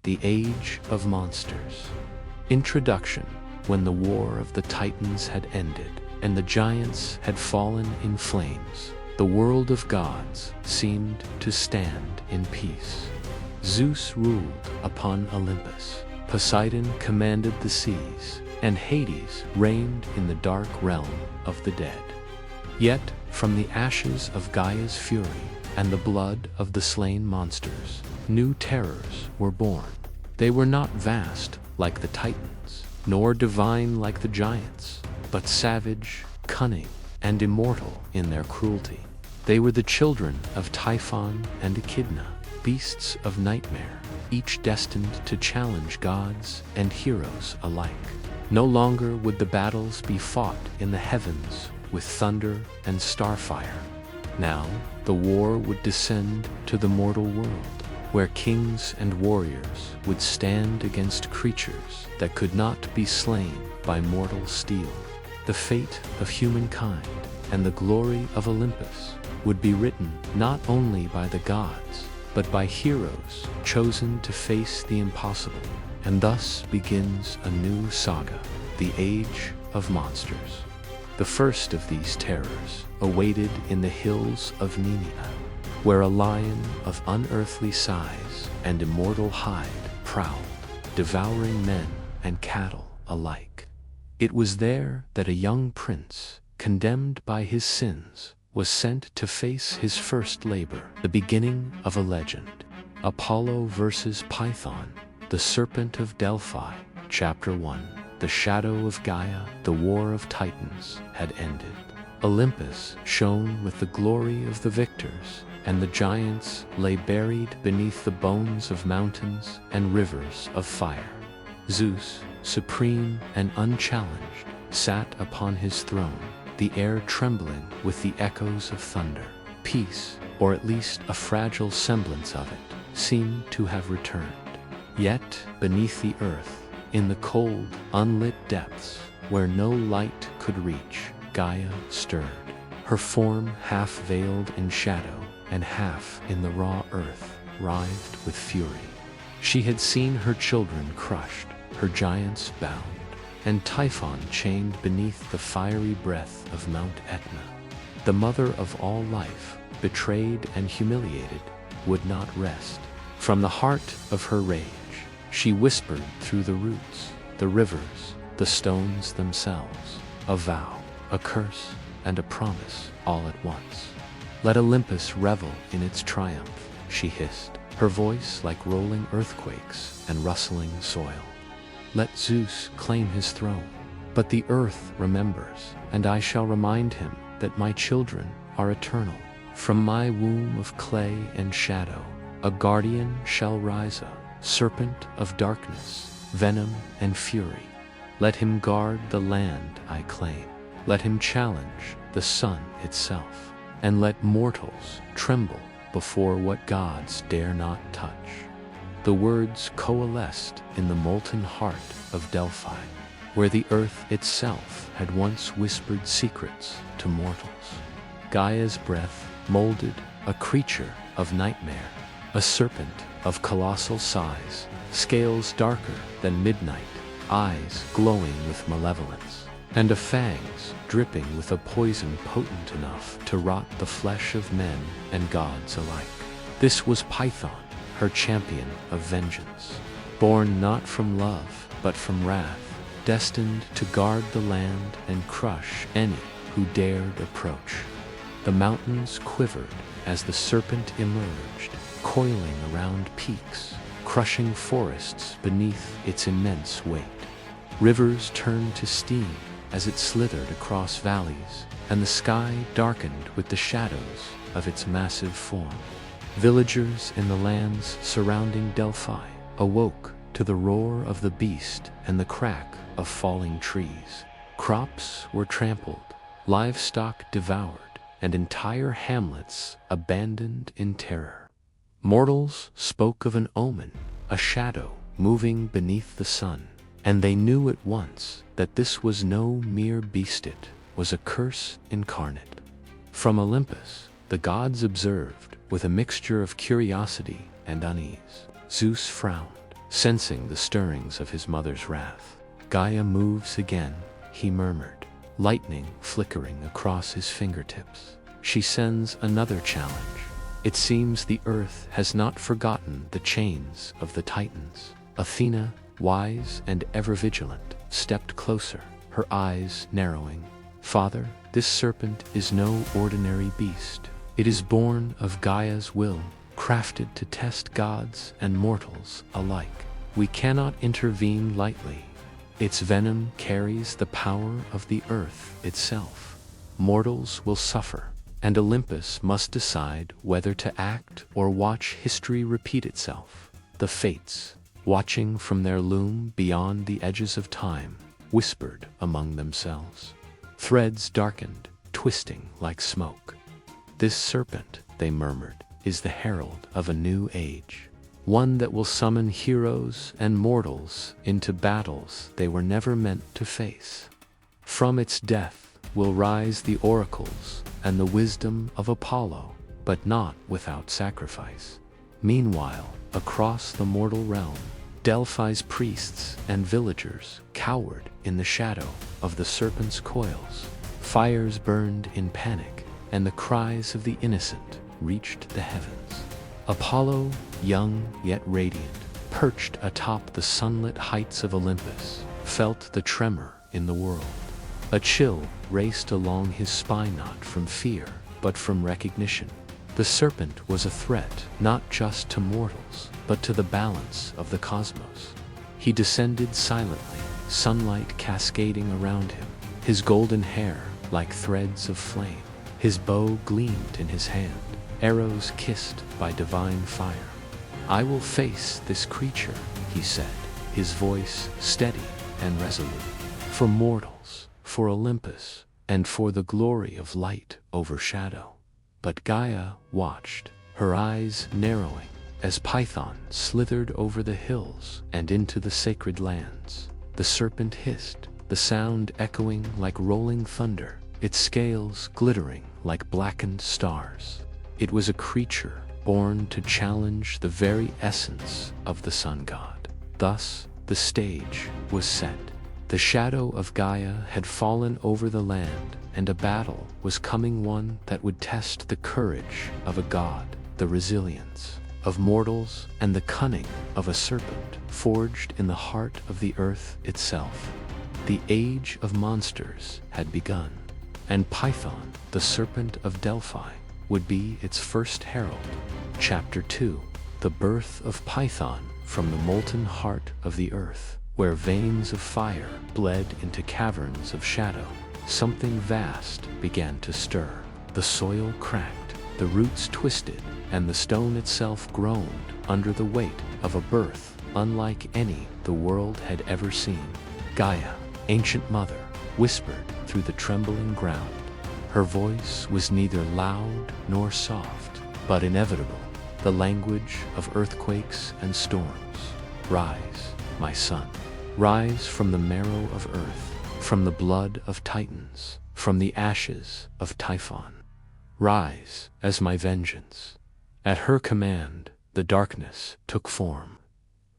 The Age of Monsters. Introduction. When the war of the Titans had ended, and the giants had fallen in flames, the world of gods seemed to stand in peace. Zeus ruled upon Olympus, Poseidon commanded the seas, and Hades reigned in the dark realm of the dead. Yet, from the ashes of Gaia's fury and the blood of the slain monsters, new terrors were born. They were not vast like the Titans, nor divine like the giants, but savage, cunning, and immortal in their cruelty. They were the children of Typhon and Echidna, beasts of nightmare, each destined to challenge gods and heroes alike. No longer would the battles be fought in the heavens with thunder and starfire. Now, the war would descend to the mortal world, where kings and warriors would stand against creatures that could not be slain by mortal steel. The fate of humankind and the glory of Olympus would be written not only by the gods, but by heroes chosen to face the impossible. And thus begins a new saga, the Age of Monsters. The first of these terrors awaited in the hills of Nemea, where a lion of unearthly size and immortal hide prowled, devouring men and cattle alike. It was there that a young prince, condemned by his sins, was sent to face his first labor, the beginning of a legend. Apollo versus Python, the Serpent of Delphi, Chapter 1. The shadow of Gaia, the war of Titans, had ended. Olympus shone with the glory of the victors, and the giants lay buried beneath the bones of mountains and rivers of fire. Zeus, supreme and unchallenged, sat upon his throne, the air trembling with the echoes of thunder. Peace, or at least a fragile semblance of it, seemed to have returned. Yet, beneath the earth, in the cold, unlit depths, where no light could reach, Gaia stirred, her form half veiled in shadow and half in the raw earth, writhed with fury. She had seen her children crushed, her giants bound, and Typhon chained beneath the fiery breath of Mount Etna. The mother of all life, betrayed and humiliated, would not rest. From the heart of her rage, she whispered through the roots, the rivers, the stones themselves, a vow, a curse, and a promise all at once. Let Olympus revel in its triumph, she hissed, her voice like rolling earthquakes and rustling soil. Let Zeus claim his throne, but the earth remembers, and I shall remind him that my children are eternal. From my womb of clay and shadow, a guardian shall rise up, serpent of darkness, venom and fury. Let him guard the land I claim. Let him challenge the sun itself, and let mortals tremble before what gods dare not touch. The words coalesced in the molten heart of Delphi, where the earth itself had once whispered secrets to mortals. Gaia's breath molded a creature of nightmare, a serpent of colossal size, scales darker than midnight, eyes glowing with malevolence, and a fangs dripping with a poison potent enough to rot the flesh of men and gods alike. This was Python, her champion of vengeance, born not from love, but from wrath, destined to guard the land and crush any who dared approach. The mountains quivered as the serpent emerged, coiling around peaks, crushing forests beneath its immense weight. Rivers turned to steam as it slithered across valleys, and the sky darkened with the shadows of its massive form. Villagers in the lands surrounding Delphi awoke to the roar of the beast and the crack of falling trees. Crops were trampled, livestock devoured, and entire hamlets abandoned in terror. Mortals spoke of an omen, a shadow moving beneath the sun, and they knew at once that this was no mere beast, it was a curse incarnate. From Olympus, the gods observed with a mixture of curiosity and unease. Zeus frowned, sensing the stirrings of his mother's wrath. "Gaia moves again," he murmured, lightning flickering across his fingertips. She sends another challenge. It seems the earth has not forgotten the chains of the Titans. Athena, wise and ever vigilant, stepped closer, her eyes narrowing. "Father, this serpent is no ordinary beast. It is born of Gaia's will, crafted to test gods and mortals alike. We cannot intervene lightly. Its venom carries the power of the earth itself. Mortals will suffer, and Olympus must decide whether to act or watch history repeat itself." The Fates, watching from their loom beyond the edges of time, whispered among themselves. Threads darkened, twisting like smoke. "This serpent," they murmured, "is the herald of a new age. One that will summon heroes and mortals into battles they were never meant to face. From its death will rise the oracles and the wisdom of Apollo, but not without sacrifice." Meanwhile, across the mortal realm, Delphi's priests and villagers cowered in the shadow of the serpent's coils. Fires burned in panic, and the cries of the innocent reached the heavens. Apollo, young yet radiant, perched atop the sunlit heights of Olympus, felt the tremor in the world. A chill raced along his spine, not from fear, but from recognition. The serpent was a threat not just to mortals, but to the balance of the cosmos. He descended silently, sunlight cascading around him, his golden hair like threads of flame. His bow gleamed in his hand, arrows kissed by divine fire. "I will face this creature," he said, his voice steady and resolute. "For mortals, for Olympus, and for the glory of light over shadow." But Gaia watched, her eyes narrowing, as Python slithered over the hills and into the sacred lands. The serpent hissed, the sound echoing like rolling thunder, its scales glittering like blackened stars. It was a creature born to challenge the very essence of the sun god. Thus, the stage was set. The shadow of Gaia had fallen over the land, and a battle was coming, one that would test the courage of a god, the resilience of mortals, and the cunning of a serpent forged in the heart of the earth itself. The age of monsters had begun, and Python, the serpent of Delphi, would be its first herald. Chapter 2: The Birth of Python from the molten heart of the earth, where veins of fire bled into caverns of shadow. Something vast began to stir. The soil cracked, the roots twisted, and the stone itself groaned under the weight of a birth unlike any the world had ever seen. Gaia, ancient mother, whispered through the trembling ground. Her voice was neither loud nor soft, but inevitable, the language of earthquakes and storms. "Rise, my son. Rise from the marrow of earth, from the blood of Titans, from the ashes of Typhon. Rise as my vengeance." At her command, the darkness took form.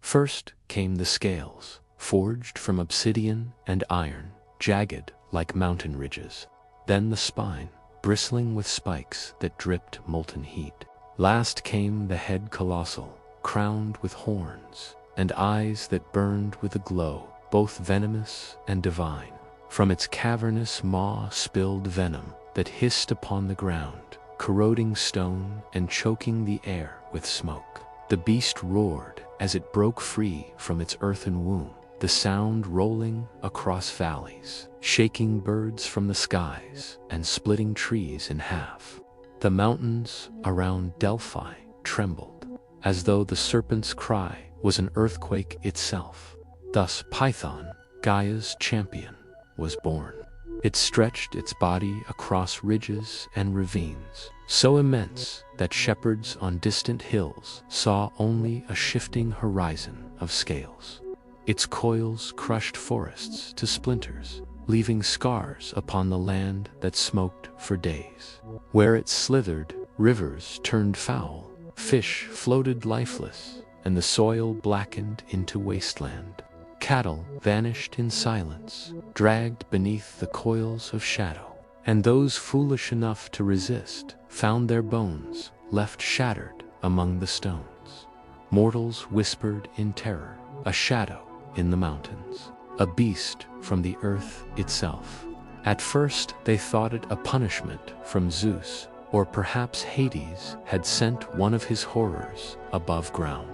First came the scales, forged from obsidian and iron, jagged like mountain ridges. Then the spine, bristling with spikes that dripped molten heat. Last came the head colossal, crowned with horns, and eyes that burned with a glow, both venomous and divine. From its cavernous maw spilled venom that hissed upon the ground, corroding stone and choking the air with smoke. The beast roared as it broke free from its earthen womb, the sound rolling across valleys, shaking birds from the skies and splitting trees in half. The mountains around Delphi trembled, as though the serpent's cry was an earthquake itself. Thus Python, Gaia's champion, was born. It stretched its body across ridges and ravines, so immense that shepherds on distant hills saw only a shifting horizon of scales. Its coils crushed forests to splinters, leaving scars upon the land that smoked for days. Where it slithered, rivers turned foul, fish floated lifeless, and the soil blackened into wasteland. Cattle vanished in silence, dragged beneath the coils of shadow, and those foolish enough to resist found their bones left shattered among the stones. Mortals whispered in terror, a shadow in the mountains, a beast from the earth itself. At first they thought it a punishment from Zeus, or perhaps Hades had sent one of his horrors above ground.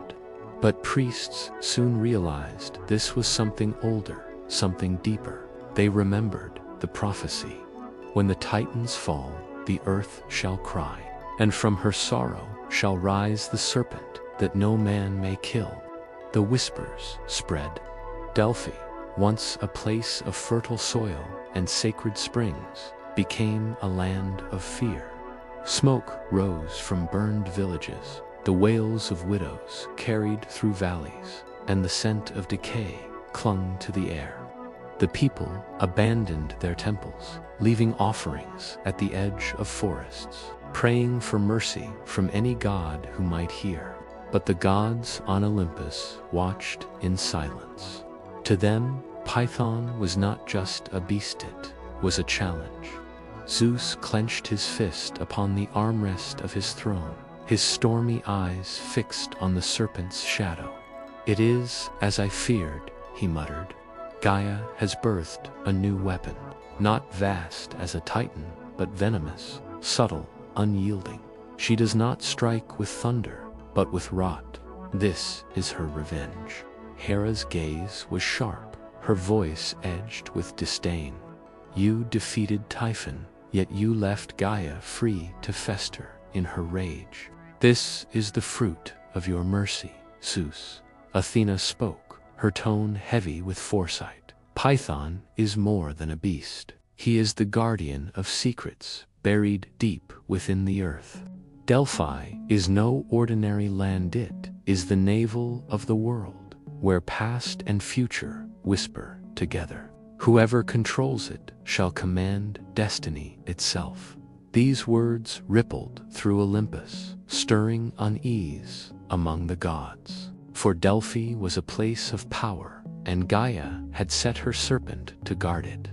But priests soon realized this was something older, something deeper. They remembered the prophecy. When the Titans fall, the earth shall cry, and from her sorrow shall rise the serpent that no man may kill. The whispers spread. Delphi, once a place of fertile soil and sacred springs, became a land of fear. Smoke rose from burned villages, the wails of widows carried through valleys, and the scent of decay clung to the air. The people abandoned their temples, leaving offerings at the edge of forests, praying for mercy from any god who might hear. But the gods on Olympus watched in silence. To them, Python was not just a beast, it was a challenge. Zeus clenched his fist upon the armrest of his throne, his stormy eyes fixed on the serpent's shadow. "It is as I feared," he muttered. "Gaia has birthed a new weapon, not vast as a titan, but venomous, subtle, unyielding. She does not strike with thunder, but with rot. This is her revenge." Hera's gaze was sharp, her voice edged with disdain. "You defeated Typhon, yet you left Gaia free to fester in her rage. This is the fruit of your mercy, Zeus." Athena spoke, her tone heavy with foresight. "Python is more than a beast. He is the guardian of secrets buried deep within the earth. Delphi is no ordinary land, it is the navel of the world, where past and future whisper together. Whoever controls it shall command destiny itself." These words rippled through Olympus, stirring unease among the gods. For Delphi was a place of power, and Gaia had set her serpent to guard it.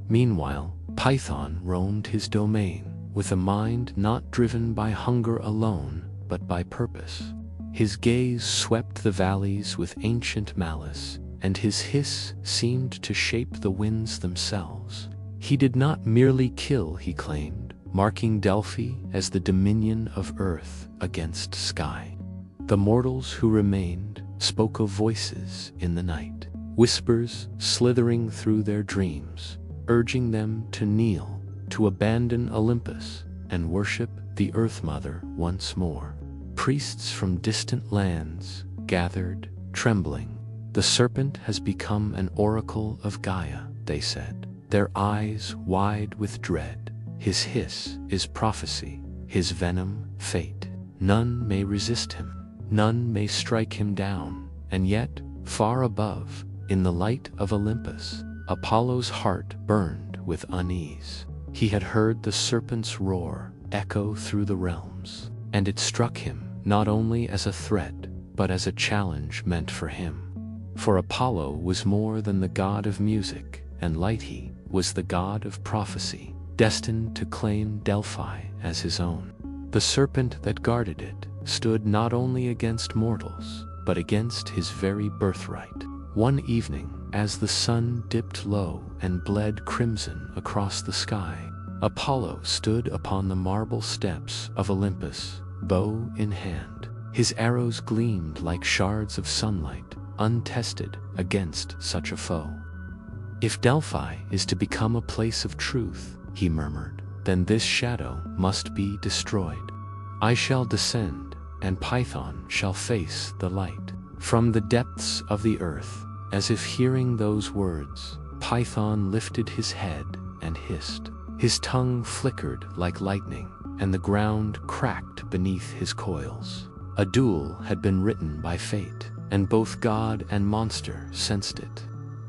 Meanwhile, Python roamed his domain, with a mind not driven by hunger alone, but by purpose. His gaze swept the valleys with ancient malice, and his hiss seemed to shape the winds themselves. He did not merely kill, he claimed, marking Delphi as the dominion of earth against sky. The mortals who remained spoke of voices in the night, whispers slithering through their dreams, urging them to kneel, to abandon Olympus, and worship the Earth Mother once more. Priests from distant lands gathered, trembling. "The serpent has become an oracle of Gaia," they said, their eyes wide with dread. "His hiss is prophecy, his venom fate. None may resist him, none may strike him down." And yet, far above, in the light of Olympus, Apollo's heart burned with unease. He had heard the serpent's roar echo through the realms, and it struck him not only as a threat, but as a challenge meant for him. For Apollo was more than the god of music and light, he was the god of prophecy, destined to claim Delphi as his own. The serpent that guarded it stood not only against mortals, but against his very birthright. One evening, as the sun dipped low and bled crimson across the sky, Apollo stood upon the marble steps of Olympus, bow in hand. His arrows gleamed like shards of sunlight, untested against such a foe. "If Delphi is to become a place of truth," he murmured, "then this shadow must be destroyed. I shall descend, and Python shall face the light." From the depths of the earth, as if hearing those words, Python lifted his head and hissed. His tongue flickered like lightning, and the ground cracked beneath his coils. A duel had been written by fate, and both god and monster sensed it.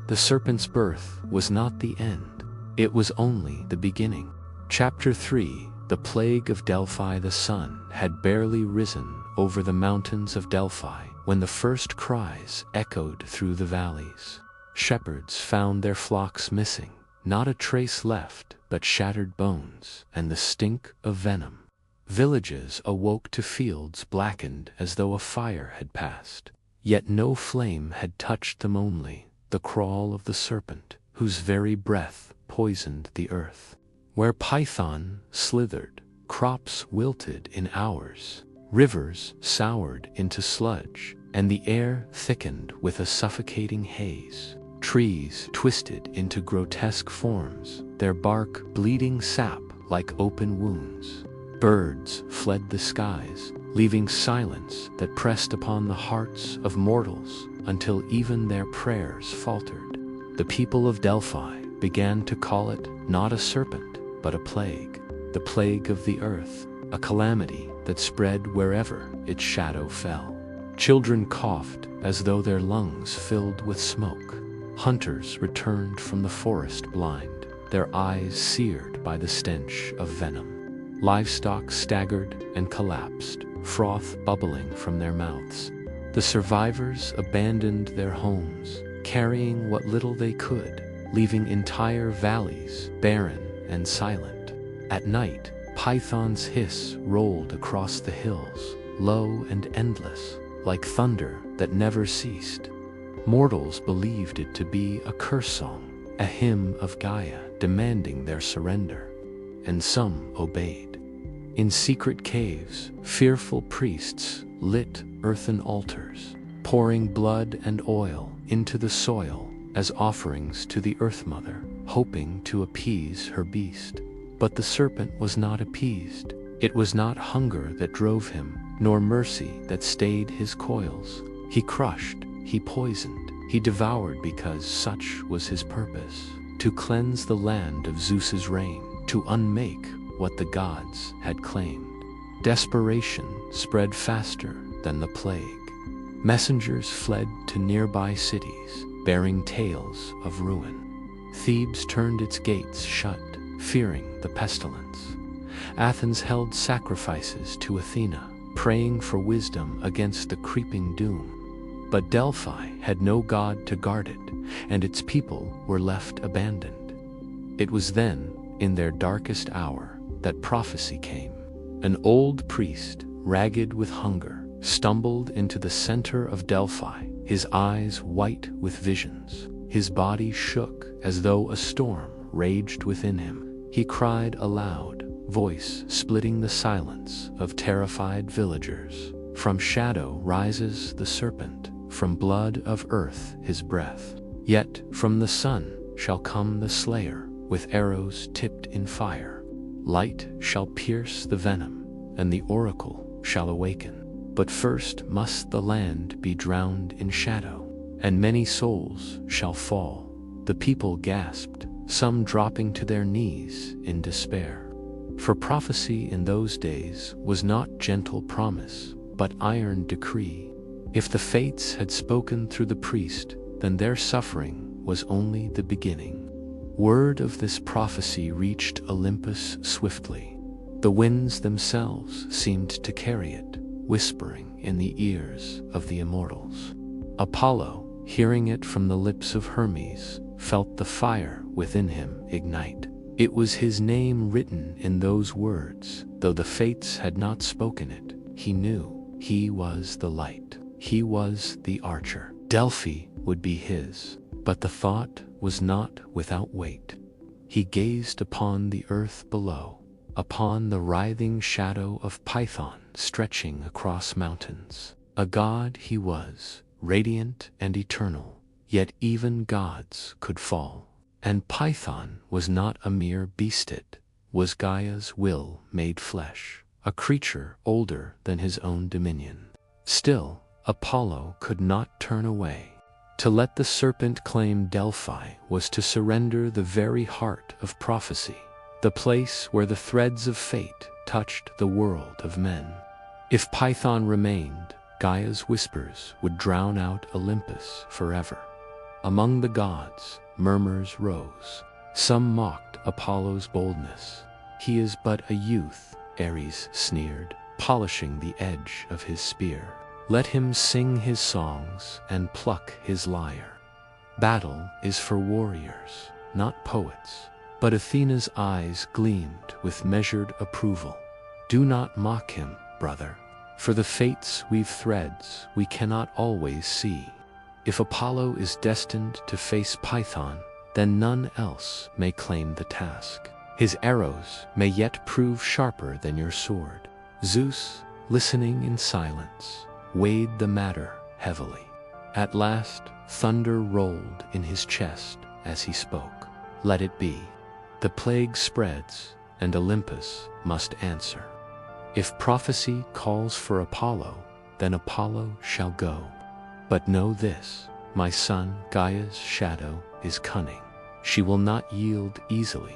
The serpent's birth was not the end, it was only the beginning. Chapter 3: The Plague of Delphi. The sun had barely risen over the mountains of Delphi when the first cries echoed through the valleys. Shepherds found their flocks missing, not a trace left but shattered bones and the stink of venom. Villages awoke to fields blackened as though a fire had passed. Yet no flame had touched them, only the crawl of the serpent, whose very breath poisoned the earth. Where Python slithered, crops wilted in hours, rivers soured into sludge, and the air thickened with a suffocating haze. Trees twisted into grotesque forms, their bark bleeding sap like open wounds. Birds fled the skies, leaving silence that pressed upon the hearts of mortals until even their prayers faltered. The people of Delphi began to call it not a serpent, but a plague, the plague of the earth, a calamity that spread wherever its shadow fell. Children coughed as though their lungs filled with smoke. Hunters returned from the forest blind, their eyes seared by the stench of venom. Livestock staggered and collapsed, froth bubbling from their mouths. The survivors abandoned their homes, carrying what little they could, leaving entire valleys barren and silent. At night, Python's hiss rolled across the hills, low and endless, like thunder that never ceased. Mortals believed it to be a curse song, a hymn of Gaia demanding their surrender, and some obeyed. In secret caves, fearful priests lit earthen altars, pouring blood and oil into the soil as offerings to the Earth Mother, hoping to appease her beast. But the serpent was not appeased. It was not hunger that drove him, nor mercy that stayed his coils. He crushed, he poisoned, he devoured, because such was his purpose: to cleanse the land of Zeus's reign, to unmake what the gods had claimed. Desperation spread faster than the plague. Messengers fled to nearby cities, bearing tales of ruin. Thebes turned its gates shut, fearing the pestilence. Athens held sacrifices to Athena, praying for wisdom against the creeping doom. But Delphi had no god to guard it, and its people were left abandoned. It was then, in their darkest hour, that prophecy came. An old priest, ragged with hunger, stumbled into the center of Delphi, his eyes white with visions. His body shook as though a storm raged within him. He cried aloud, voice splitting the silence of terrified villagers. From shadow rises the serpent, from blood of earth his breath. Yet from the sun shall come the slayer, with arrows tipped in fire. Light shall pierce the venom, and the oracle shall awaken. But first must the land be drowned in shadow, and many souls shall fall. The people gasped, some dropping to their knees in despair. For prophecy in those days was not gentle promise, but iron decree. If the fates had spoken through the priest, then their suffering was only the beginning. Word of this prophecy reached Olympus swiftly. The winds themselves seemed to carry it, whispering in the ears of the immortals. Apollo, hearing it from the lips of Hermes, felt the fire within him ignite. It was his name written in those words, though the fates had not spoken it. He knew he was the light. He was the archer. Delphi would be his. But the thought was not without weight. He gazed upon the earth below, upon the writhing shadow of Python stretching across mountains. A god he was, radiant and eternal, yet even gods could fall. And Python was not a mere beast, it was Gaia's will made flesh, a creature older than his own dominion. Still, Apollo could not turn away. To let the serpent claim Delphi was to surrender the very heart of prophecy, the place where the threads of fate touched the world of men. If Python remained, Gaia's whispers would drown out Olympus forever. Among the gods, murmurs rose. Some mocked Apollo's boldness. He is but a youth, Ares sneered, polishing the edge of his spear. Let him sing his songs and pluck his lyre. Battle is for warriors, not poets. But Athena's eyes gleamed with measured approval. Do not mock him, brother, for the fates weave threads we cannot always see. If Apollo is destined to face Python, then none else may claim the task. His arrows may yet prove sharper than your sword. Zeus, listening in silence, weighed the matter heavily. At last, thunder rolled in his chest as he spoke. Let it be. The plague spreads, and Olympus must answer. If prophecy calls for Apollo, then Apollo shall go. But know this, my son, Gaia's shadow is cunning. She will not yield easily.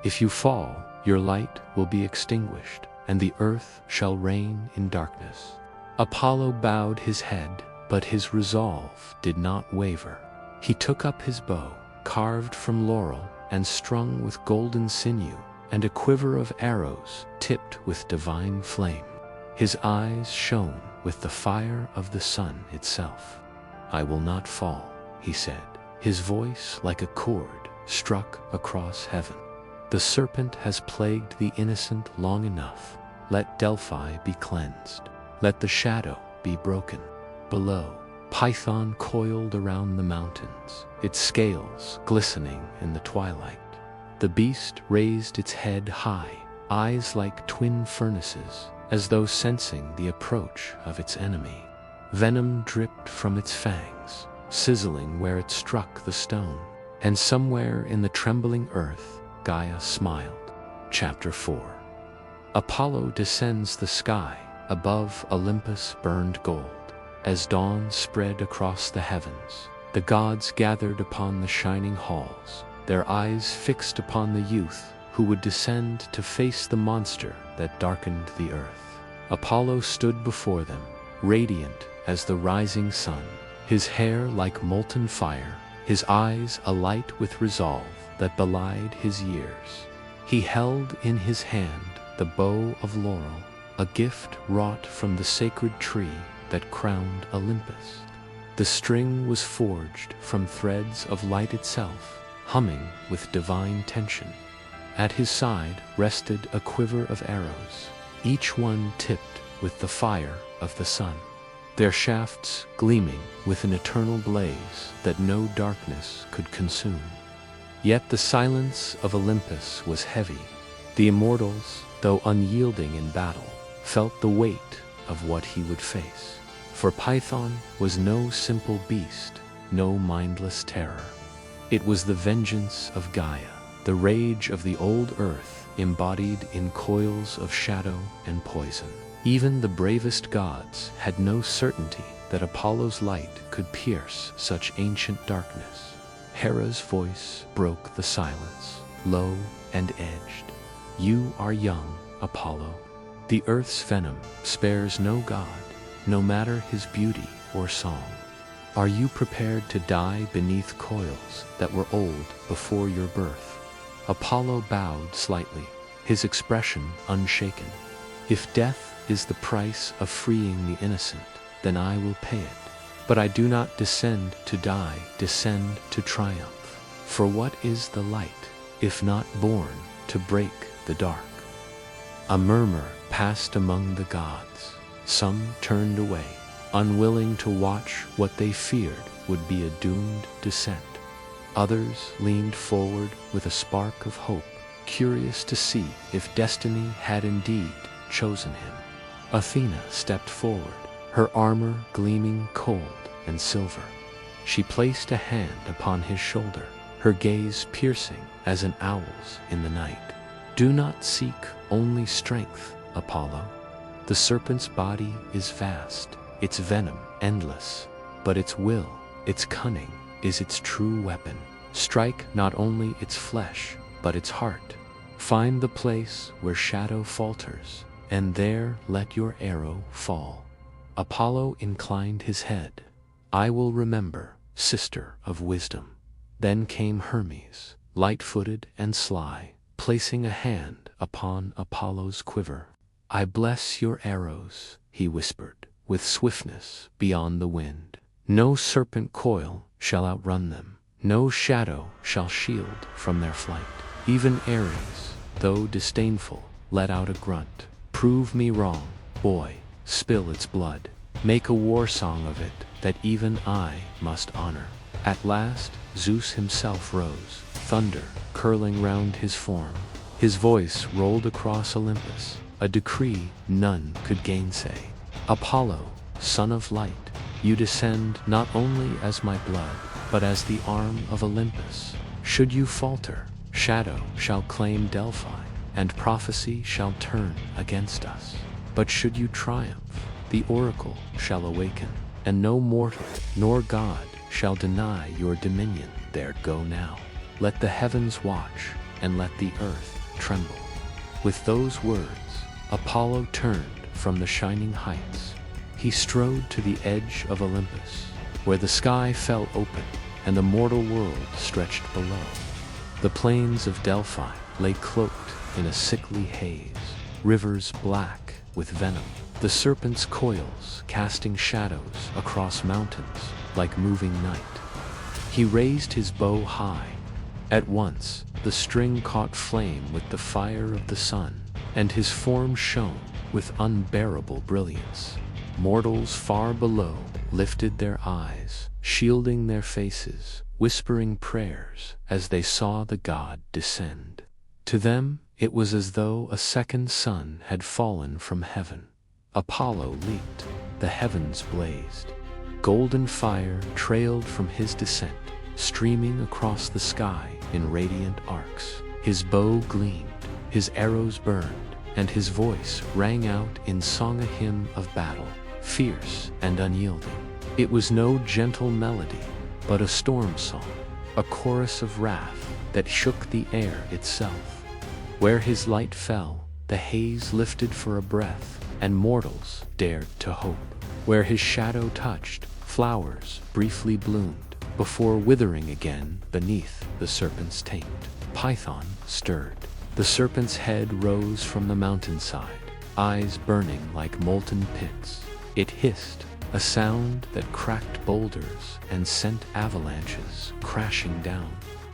If you fall, your light will be extinguished, and the earth shall reign in darkness. Apollo bowed his head, but his resolve did not waver. He took up his bow, carved from laurel and strung with golden sinew, and a quiver of arrows tipped with divine flame. His eyes shone with the fire of the sun itself. I will not fall, he said. His voice, like a chord, struck across heaven. The serpent has plagued the innocent long enough. Let Delphi be cleansed. Let the shadow be broken. Below, Python coiled around the mountains, its scales glistening in the twilight. The beast raised its head high, eyes like twin furnaces, as though sensing the approach of its enemy. Venom dripped from its fangs, sizzling where it struck the stone. And somewhere in the trembling earth, Gaia smiled. Chapter 4. Apollo descends the sky, above Olympus burned gold. As dawn spread across the heavens, the gods gathered upon the shining halls, their eyes fixed upon the youth who would descend to face the monster that darkened the earth. Apollo stood before them, radiant as the rising sun, his hair like molten fire, his eyes alight with resolve that belied his years. He held in his hand the bow of laurel, a gift wrought from the sacred tree that crowned Olympus. The string was forged from threads of light itself, humming with divine tension. At his side rested a quiver of arrows, each one tipped with the fire of the sun, their shafts gleaming with an eternal blaze that no darkness could consume. Yet the silence of Olympus was heavy. The immortals, though unyielding in battle, felt the weight of what he would face. For Python was no simple beast, no mindless terror. It was the vengeance of Gaia, the rage of the old earth embodied in coils of shadow and poison. Even the bravest gods had no certainty that Apollo's light could pierce such ancient darkness. Hera's voice broke the silence, low and edged. You are young, Apollo. The earth's venom spares no god, no matter his beauty or song. Are you prepared to die beneath coils that were old before your birth? Apollo bowed slightly, his expression unshaken. If death is the price of freeing the innocent, then I will pay it. But I do not descend to die, descend to triumph. For what is the light, if not born to break the dark? A murmur passed among the gods. Some turned away, unwilling to watch what they feared would be a doomed descent. Others leaned forward with a spark of hope, curious to see if destiny had indeed chosen him. Athena stepped forward, her armor gleaming cold and silver. She placed a hand upon his shoulder, her gaze piercing as an owl's in the night. Do not seek only strength, Apollo. The serpent's body is vast, its venom endless, but its will, its cunning, is its true weapon. Strike not only its flesh, but its heart. Find the place where shadow falters, and there let your arrow fall. Apollo inclined his head. I will remember, sister of wisdom. Then came Hermes, light-footed and sly, placing a hand upon Apollo's quiver. I bless your arrows, he whispered. with swiftness beyond the wind. No serpent coil shall outrun them, no shadow shall shield from their flight. Even Ares, though disdainful, let out a grunt. Prove me wrong, boy, spill its blood. Make a war song of it that even I must honor. At last Zeus himself rose, thunder curling round his form. His voice rolled across Olympus, a decree none could gainsay. Apollo, son of light, you descend not only as my blood, but as the arm of Olympus. Should you falter, shadow shall claim Delphi, and prophecy shall turn against us. But should you triumph, the oracle shall awaken, and no mortal nor god shall deny your dominion. There go now. Let the heavens watch, and let the earth tremble. With those words, Apollo turned from the shining heights. He strode to the edge of Olympus, where the sky fell open and the mortal world stretched below. The plains of Delphi lay cloaked in a sickly haze, rivers black with venom, the serpent's coils casting shadows across mountains like moving night. He raised his bow high. At once, the string caught flame with the fire of the sun, and his form shone with unbearable brilliance. Mortals far below lifted their eyes, shielding their faces, whispering prayers as they saw the god descend. To them, it was as though a second sun had fallen from heaven. Apollo leaped, the heavens blazed. Golden fire trailed from his descent, streaming across the sky in radiant arcs. His bow gleamed, his arrows burned, and his voice rang out in song, a hymn of battle, fierce and unyielding. It was no gentle melody, but a storm song, a chorus of wrath that shook the air itself. Where his light fell, the haze lifted for a breath, and mortals dared to hope. Where his shadow touched, flowers briefly bloomed, before withering again beneath the serpent's taint. Python stirred. The serpent's head rose from the mountainside, eyes burning like molten pits. It hissed, a sound that cracked boulders and sent avalanches crashing down.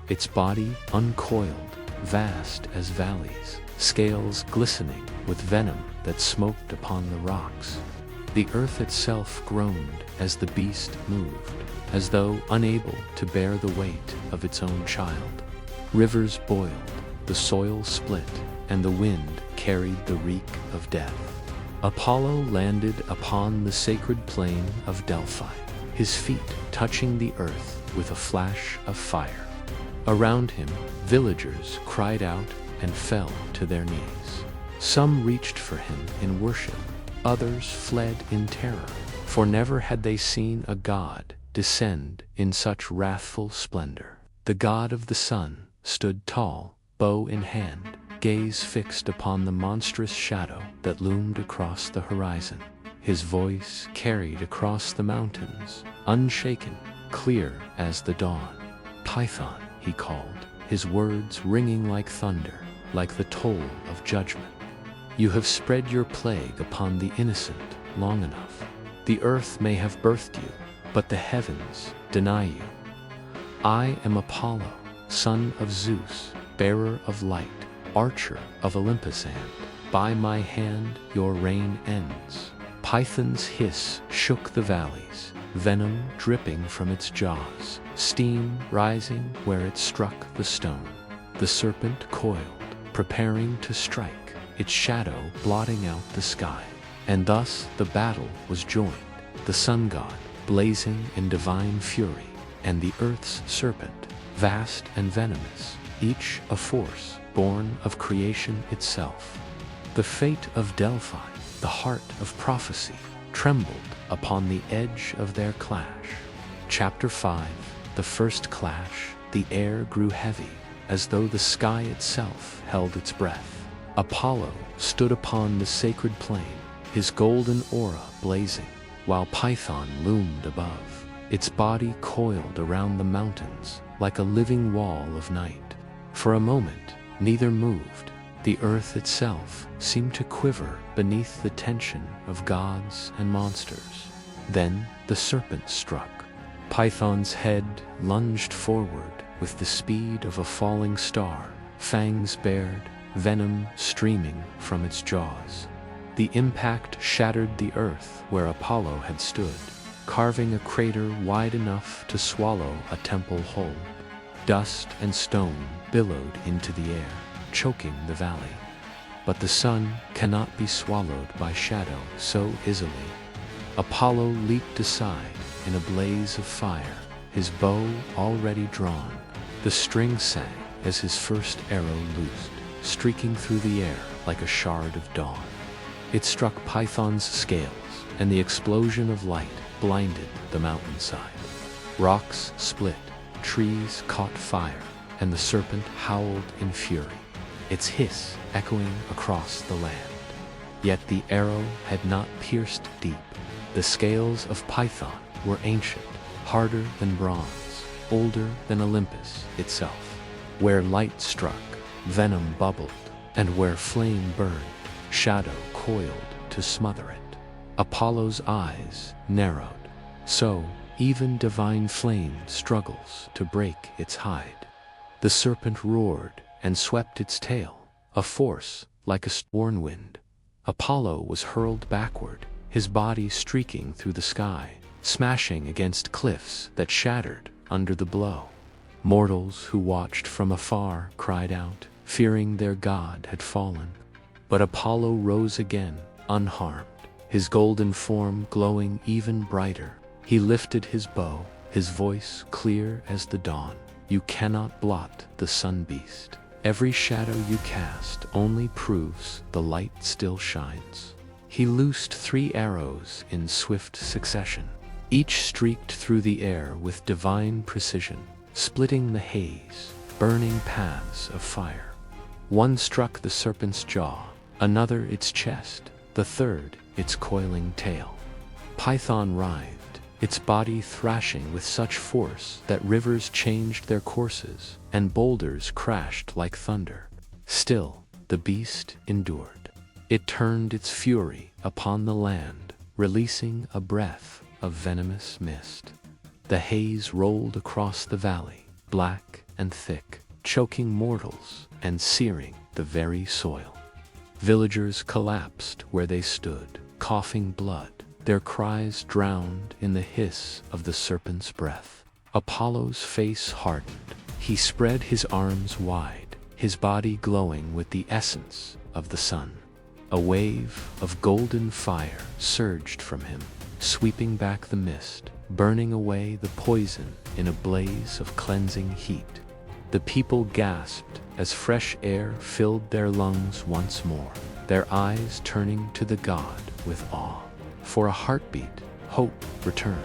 Its body uncoiled, vast as valleys, scales glistening with venom that smoked upon the rocks. The earth itself groaned as the beast moved, as though unable to bear the weight of its own child. Rivers boiled, the soil split, and the wind carried the reek of death. Apollo landed upon the sacred plain of Delphi, his feet touching the earth with a flash of fire. Around him, villagers cried out and fell to their knees. Some reached for him in worship, others fled in terror, for never had they seen a god descend in such wrathful splendor. The god of the sun stood tall, bow in hand, gaze fixed upon the monstrous shadow that loomed across the horizon. His voice carried across the mountains, unshaken, clear as the dawn. Python, he called, his words ringing like thunder, like the toll of judgment. You have spread your plague upon the innocent long enough. The earth may have birthed you, but the heavens deny you. I am Apollo, son of Zeus, bearer of light, archer of Olympus, and by my hand your reign ends. Python's hiss shook the valleys, venom dripping from its jaws, steam rising where it struck the stone. The serpent coiled, preparing to strike, its shadow blotting out the sky. And thus the battle was joined, the sun god blazing in divine fury, and the earth's serpent, vast and venomous, each a force born of creation itself. The fate of Delphi, the heart of prophecy, trembled upon the edge of their clash. Chapter 5. The first clash. The air grew heavy, as though the sky itself held its breath. Apollo stood upon the sacred plain, his golden aura blazing, while Python loomed above, its body coiled around the mountains like a living wall of night. For a moment, neither moved, The earth itself seemed to quiver beneath the tension of gods and monsters. Then the serpent struck. Python's head lunged forward with the speed of a falling star, fangs bared, venom streaming from its jaws. The impact shattered the earth where Apollo had stood, carving a crater wide enough to swallow a temple whole. Dust and stone billowed into the air, choking the valley. But the sun cannot be swallowed by shadow so easily. Apollo leaped aside in a blaze of fire, his bow already drawn. The string sang as his first arrow loosed, streaking through the air like a shard of dawn. It struck Python's scales, and the explosion of light blinded the mountainside. Rocks split, trees caught fire, and the serpent howled in fury, its hiss echoing across the land. Yet the arrow had not pierced deep. The scales of Python were ancient, harder than bronze, older than Olympus itself. Where light struck, venom bubbled, and where flame burned, shadow coiled to smother it. Apollo's eyes narrowed. So, even divine flame struggles to break its hide. The serpent roared and swept its tail, a force like a storm wind. Apollo was hurled backward, his body streaking through the sky, smashing against cliffs that shattered under the blow. Mortals who watched from afar cried out, fearing their god had fallen. But Apollo rose again, unharmed, his golden form glowing even brighter. He lifted his bow, his voice clear as the dawn. You cannot blot the sun beast. Every shadow you cast only proves the light still shines. He loosed 3 arrows in swift succession. Each streaked through the air with divine precision, splitting the haze, burning paths of fire. One struck the serpent's jaw, another its chest, the third its coiling tail. Python writhed, its body thrashing with such force that rivers changed their courses and boulders crashed like thunder. Still, the beast endured. It turned its fury upon the land, releasing a breath of venomous mist. The haze rolled across the valley, black and thick, choking mortals and searing the very soil. Villagers collapsed where they stood, coughing blood, their cries drowned in the hiss of the serpent's breath. Apollo's face hardened. He spread his arms wide, his body glowing with the essence of the sun. A wave of golden fire surged from him, sweeping back the mist, burning away the poison in a blaze of cleansing heat. The people gasped as fresh air filled their lungs once more, their eyes turning to the god with awe. For a heartbeat, hope returned.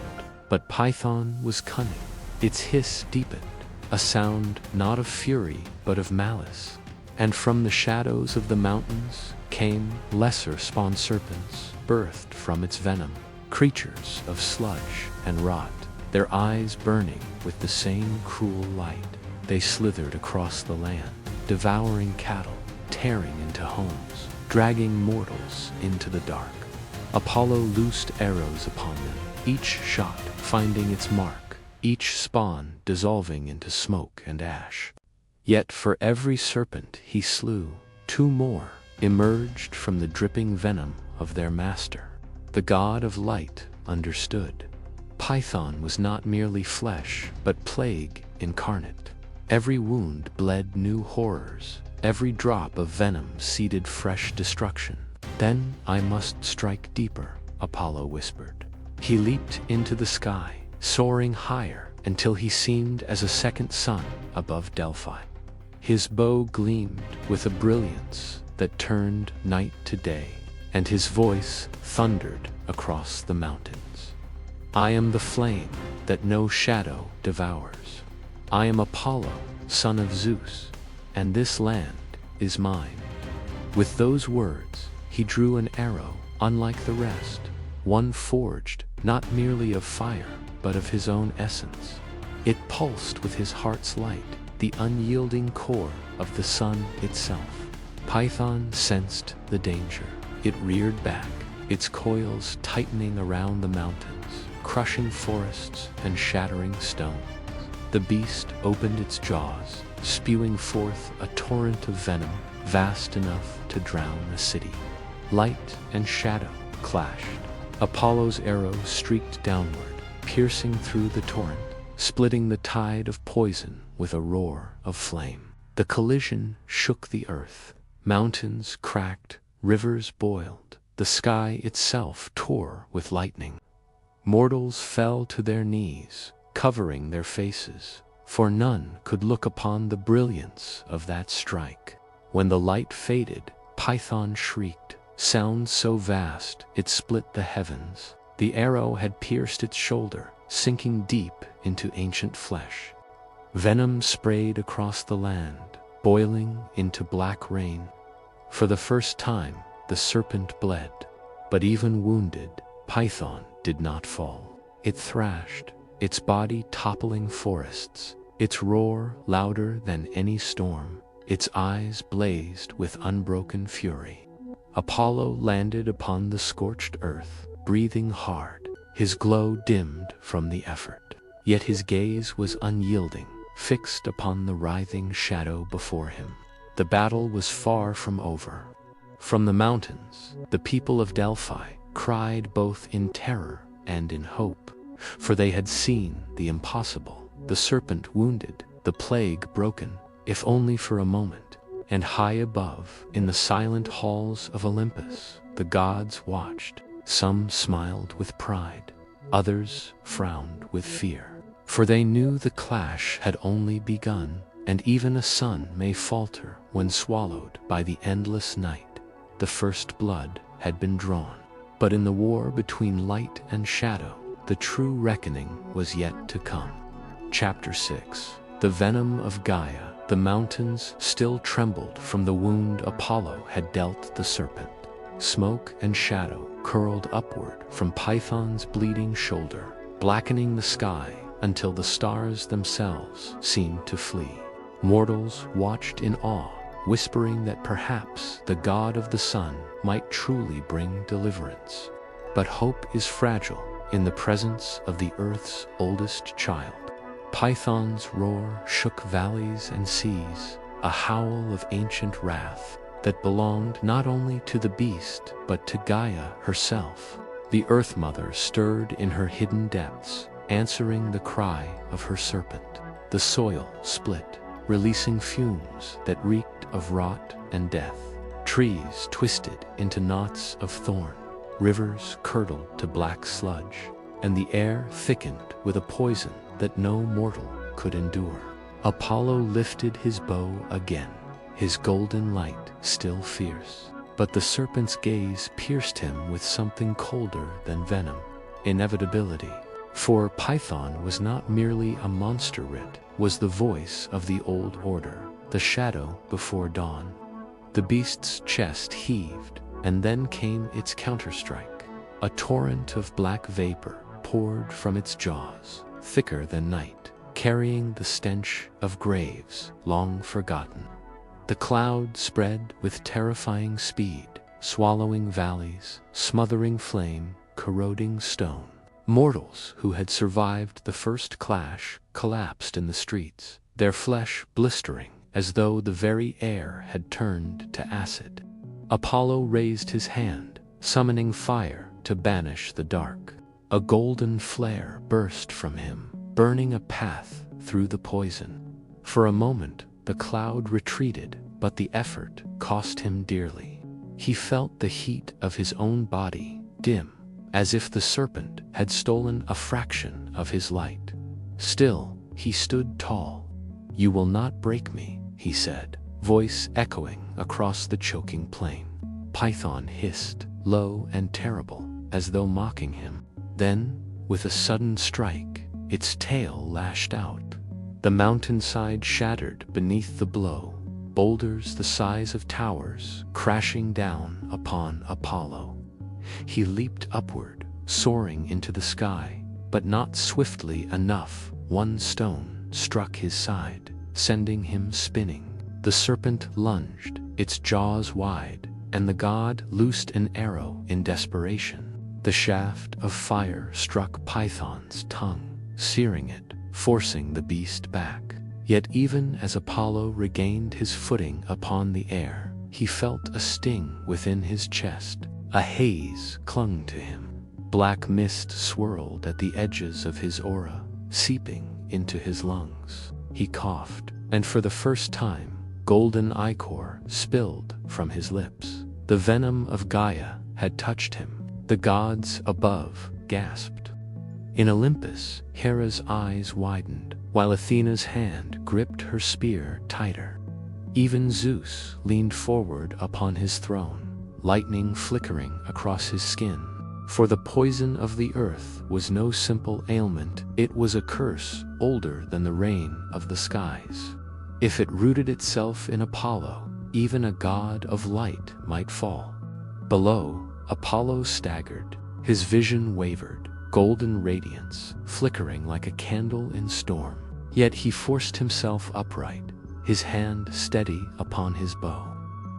But Python was cunning. Its hiss deepened, a sound not of fury but of malice. And from the shadows of the mountains came lesser spawn serpents, birthed from its venom, creatures of sludge and rot, their eyes burning with the same cruel light. They slithered across the land, devouring cattle, tearing into homes, dragging mortals into the dark. Apollo loosed arrows upon them, each shot finding its mark, each spawn dissolving into smoke and ash. Yet for every serpent he slew, 2 more emerged from the dripping venom of their master. The god of light understood. Python was not merely flesh, but plague incarnate. Every wound bled new horrors, every drop of venom seeded fresh destruction. Then I must strike deeper, Apollo whispered. He leaped into the sky, soaring higher until he seemed as a second sun above Delphi. His bow gleamed with a brilliance that turned night to day, and his voice thundered across the mountains. I am the flame that no shadow devours. I am Apollo, son of Zeus, and this land is mine. With those words, he drew an arrow unlike the rest, one forged not merely of fire, but of his own essence. It pulsed with his heart's light, the unyielding core of the sun itself. Python sensed the danger. It reared back, its coils tightening around the mountains, crushing forests and shattering stones. The beast opened its jaws, spewing forth a torrent of venom vast enough to drown a city. Light and shadow clashed. Apollo's arrow streaked downward, piercing through the torrent, splitting the tide of poison with a roar of flame. The collision shook the earth. Mountains cracked, rivers boiled, the sky itself tore with lightning. Mortals fell to their knees, covering their faces, for none could look upon the brilliance of that strike. When the light faded, Python shrieked, sound so vast it split the heavens. The arrow had pierced its shoulder, sinking deep into ancient flesh. Venom sprayed across the land, boiling into black rain. For the first time, the serpent bled, but even wounded, Python did not fall. It thrashed, its body toppling forests, its roar louder than any storm, its eyes blazed with unbroken fury. Apollo landed upon the scorched earth, breathing hard, his glow dimmed from the effort. Yet his gaze was unyielding, fixed upon the writhing shadow before him. The battle was far from over. From the mountains, the people of Delphi cried both in terror and in hope, for they had seen the impossible, the serpent wounded, the plague broken, if only for a moment. And high above, in the silent halls of Olympus, the gods watched. Some smiled with pride, others frowned with fear, for they knew the clash had only begun, and even a sun may falter when swallowed by the endless night. The first blood had been drawn, but in the war between light and shadow, the true reckoning was yet to come. Chapter 6. The venom of Gaia. The mountains still trembled from the wound Apollo had dealt the serpent. Smoke and shadow curled upward from Python's bleeding shoulder, blackening the sky until the stars themselves seemed to flee. Mortals watched in awe, whispering that perhaps the god of the sun might truly bring deliverance. But hope is fragile in the presence of the earth's oldest child. Python's roar shook valleys and seas, a howl of ancient wrath that belonged not only to the beast but to Gaia herself. The Earth Mother stirred in her hidden depths, answering the cry of her serpent. The soil split, releasing fumes that reeked of rot and death. Trees twisted into knots of thorn, rivers curdled to black sludge, and the air thickened with a poison that no mortal could endure. Apollo lifted his bow again, his golden light still fierce, but the serpent's gaze pierced him with something colder than venom, inevitability. For Python was not merely a monster, it was the voice of the old order, the shadow before dawn. The beast's chest heaved, and then came its counterstrike. A torrent of black vapor poured from its jaws, thicker than night, carrying the stench of graves long forgotten. The cloud spread with terrifying speed, swallowing valleys, smothering flame, corroding stone. Mortals who had survived the first clash collapsed in the streets, their flesh blistering as though the very air had turned to acid. Apollo raised his hand, summoning fire to banish the dark. A golden flare burst from him, burning a path through the poison. For a moment, the cloud retreated, but the effort cost him dearly. He felt the heat of his own body dim, as if the serpent had stolen a fraction of his light. Still, he stood tall. "You will not break me," he said, voice echoing across the choking plain. Python hissed, low and terrible, as though mocking him. Then, with a sudden strike, its tail lashed out. The mountainside shattered beneath the blow, boulders the size of towers crashing down upon Apollo. He leaped upward, soaring into the sky, but not swiftly enough. One stone struck his side, sending him spinning. The serpent lunged, its jaws wide, and the god loosed an arrow in desperation. The shaft of fire struck Python's tongue, searing it, forcing the beast back. Yet even as Apollo regained his footing upon the air, he felt a sting within his chest. A haze clung to him. Black mist swirled at the edges of his aura, seeping into his lungs. He coughed, and for the first time, golden ichor spilled from his lips. The venom of Gaia had touched him. The gods above gasped. In Olympus, Hera's eyes widened, while Athena's hand gripped her spear tighter. Even Zeus leaned forward upon his throne, lightning flickering across his skin. For the poison of the earth was no simple ailment, it was a curse older than the rain of the skies. If it rooted itself in Apollo, even a god of light might fall. Below, Apollo staggered, his vision wavered, golden radiance flickering like a candle in storm. Yet he forced himself upright, his hand steady upon his bow.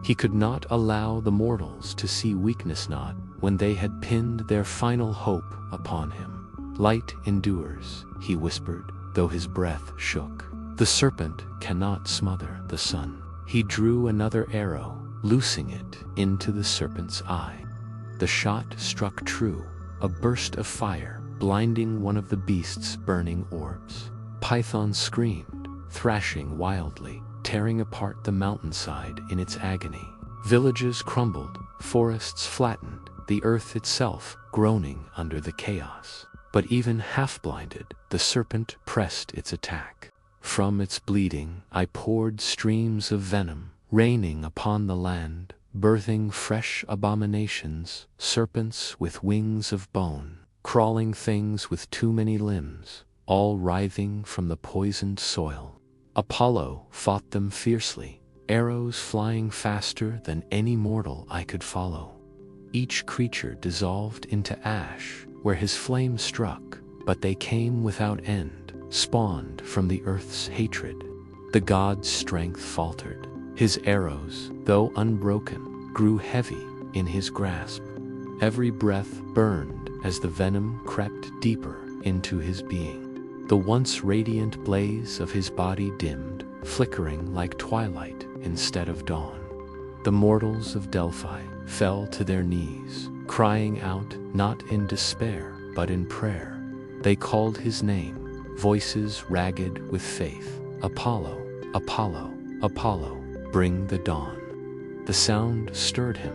He could not allow the mortals to see weakness not when they had pinned their final hope upon him. Light endures, he whispered, though his breath shook. The serpent cannot smother the sun. He drew another arrow, loosing it into the serpent's eye. The shot struck true, a burst of fire, blinding one of the beast's burning orbs. Python screamed, thrashing wildly, tearing apart the mountainside in its agony. Villages crumbled, forests flattened, the earth itself groaning under the chaos. But even half-blinded, the serpent pressed its attack. From its bleeding eye poured streams of venom, raining upon the land, birthing fresh abominations, serpents with wings of bone, crawling things with too many limbs, all writhing from the poisoned soil. Apollo fought them fiercely, arrows flying faster than any mortal eye could follow. Each creature dissolved into ash where his flame struck, but they came without end, spawned from the earth's hatred. The god's strength faltered. His arrows, though unbroken, grew heavy in his grasp. Every breath burned as the venom crept deeper into his being. The once radiant blaze of his body dimmed, flickering like twilight instead of dawn. The mortals of Delphi fell to their knees, crying out not in despair but in prayer. They called his name, voices ragged with faith. Apollo, Apollo, Apollo, bring the dawn. The sound stirred him.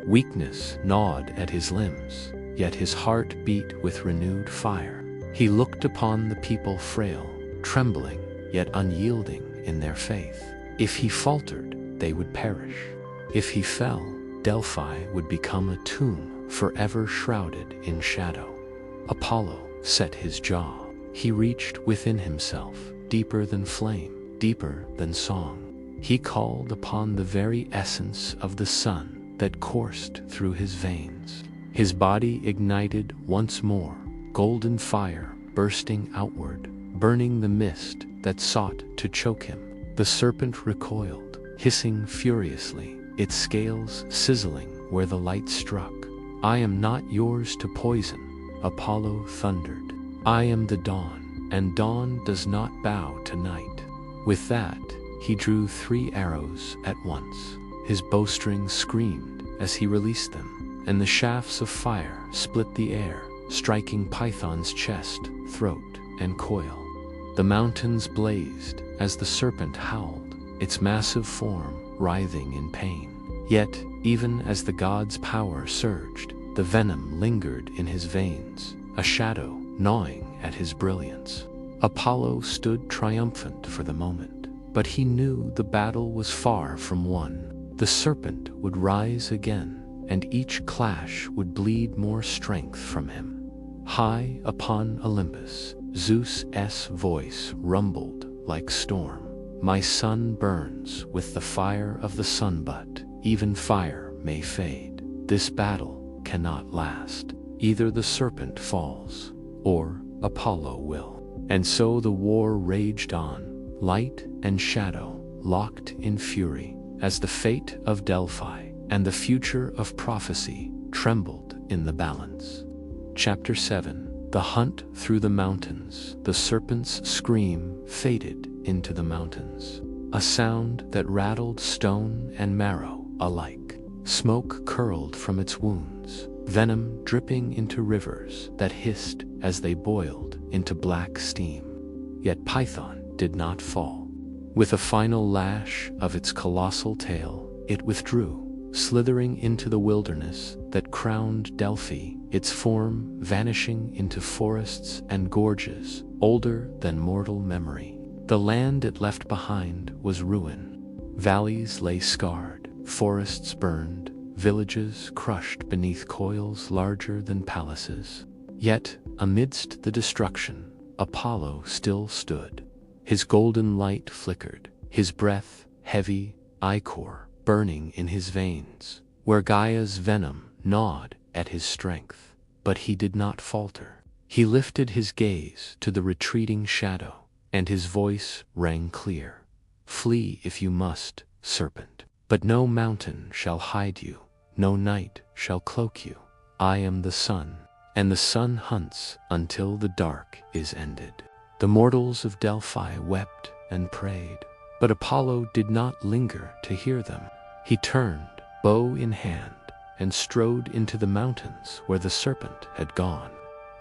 Weakness gnawed at his limbs, yet his heart beat with renewed fire. He looked upon the people frail, trembling, yet unyielding in their faith. If he faltered, they would perish. If he fell, Delphi would become a tomb forever shrouded in shadow. Apollo set his jaw. He reached within himself, deeper than flame, deeper than song. He called upon the very essence of the sun that coursed through his veins. His body ignited once more, golden fire bursting outward, burning the mist that sought to choke him. The serpent recoiled, hissing furiously, its scales sizzling where the light struck. I am not yours to poison, Apollo thundered. I am the dawn, and dawn does not bow to night. With that, he drew 3 arrows at once. His bowstring screamed as he released them, and the shafts of fire split the air, striking Python's chest, throat, and coil. The mountains blazed as the serpent howled, its massive form writhing in pain. Yet, even as the god's power surged, the venom lingered in his veins, a shadow gnawing at his brilliance. Apollo stood triumphant for the moment, but he knew the battle was far from won. The serpent would rise again, and each clash would bleed more strength from him. High upon Olympus, Zeus's voice rumbled like storm. My sun burns with the fire of the sun, but even fire may fade. This battle cannot last. Either the serpent falls, or Apollo will. And so the war raged on, light and shadow locked in fury. as the fate of Delphi and the future of prophecy trembled in the balance. Chapter 7. The Hunt Through the Mountains. The serpent's scream faded into the mountains, a sound that rattled stone and marrow alike. Smoke curled from its wounds, venom dripping into rivers that hissed as they boiled into black steam. Yet Python did not fall. With a final lash of its colossal tail, it withdrew, slithering into the wilderness that crowned Delphi, its form vanishing into forests and gorges older than mortal memory. The land it left behind was ruin. Valleys lay scarred, forests burned, villages crushed beneath coils larger than palaces. Yet, amidst the destruction, Apollo still stood. His golden light flickered, his breath heavy, ichor burning in his veins, where Gaia's venom gnawed at his strength. But he did not falter. He lifted his gaze to the retreating shadow, and his voice rang clear. "Flee if you must, serpent, but no mountain shall hide you, no night shall cloak you. I am the sun, and the sun hunts until the dark is ended." The mortals of Delphi wept and prayed, but Apollo did not linger to hear them. He turned, bow in hand, and strode into the mountains where the serpent had gone.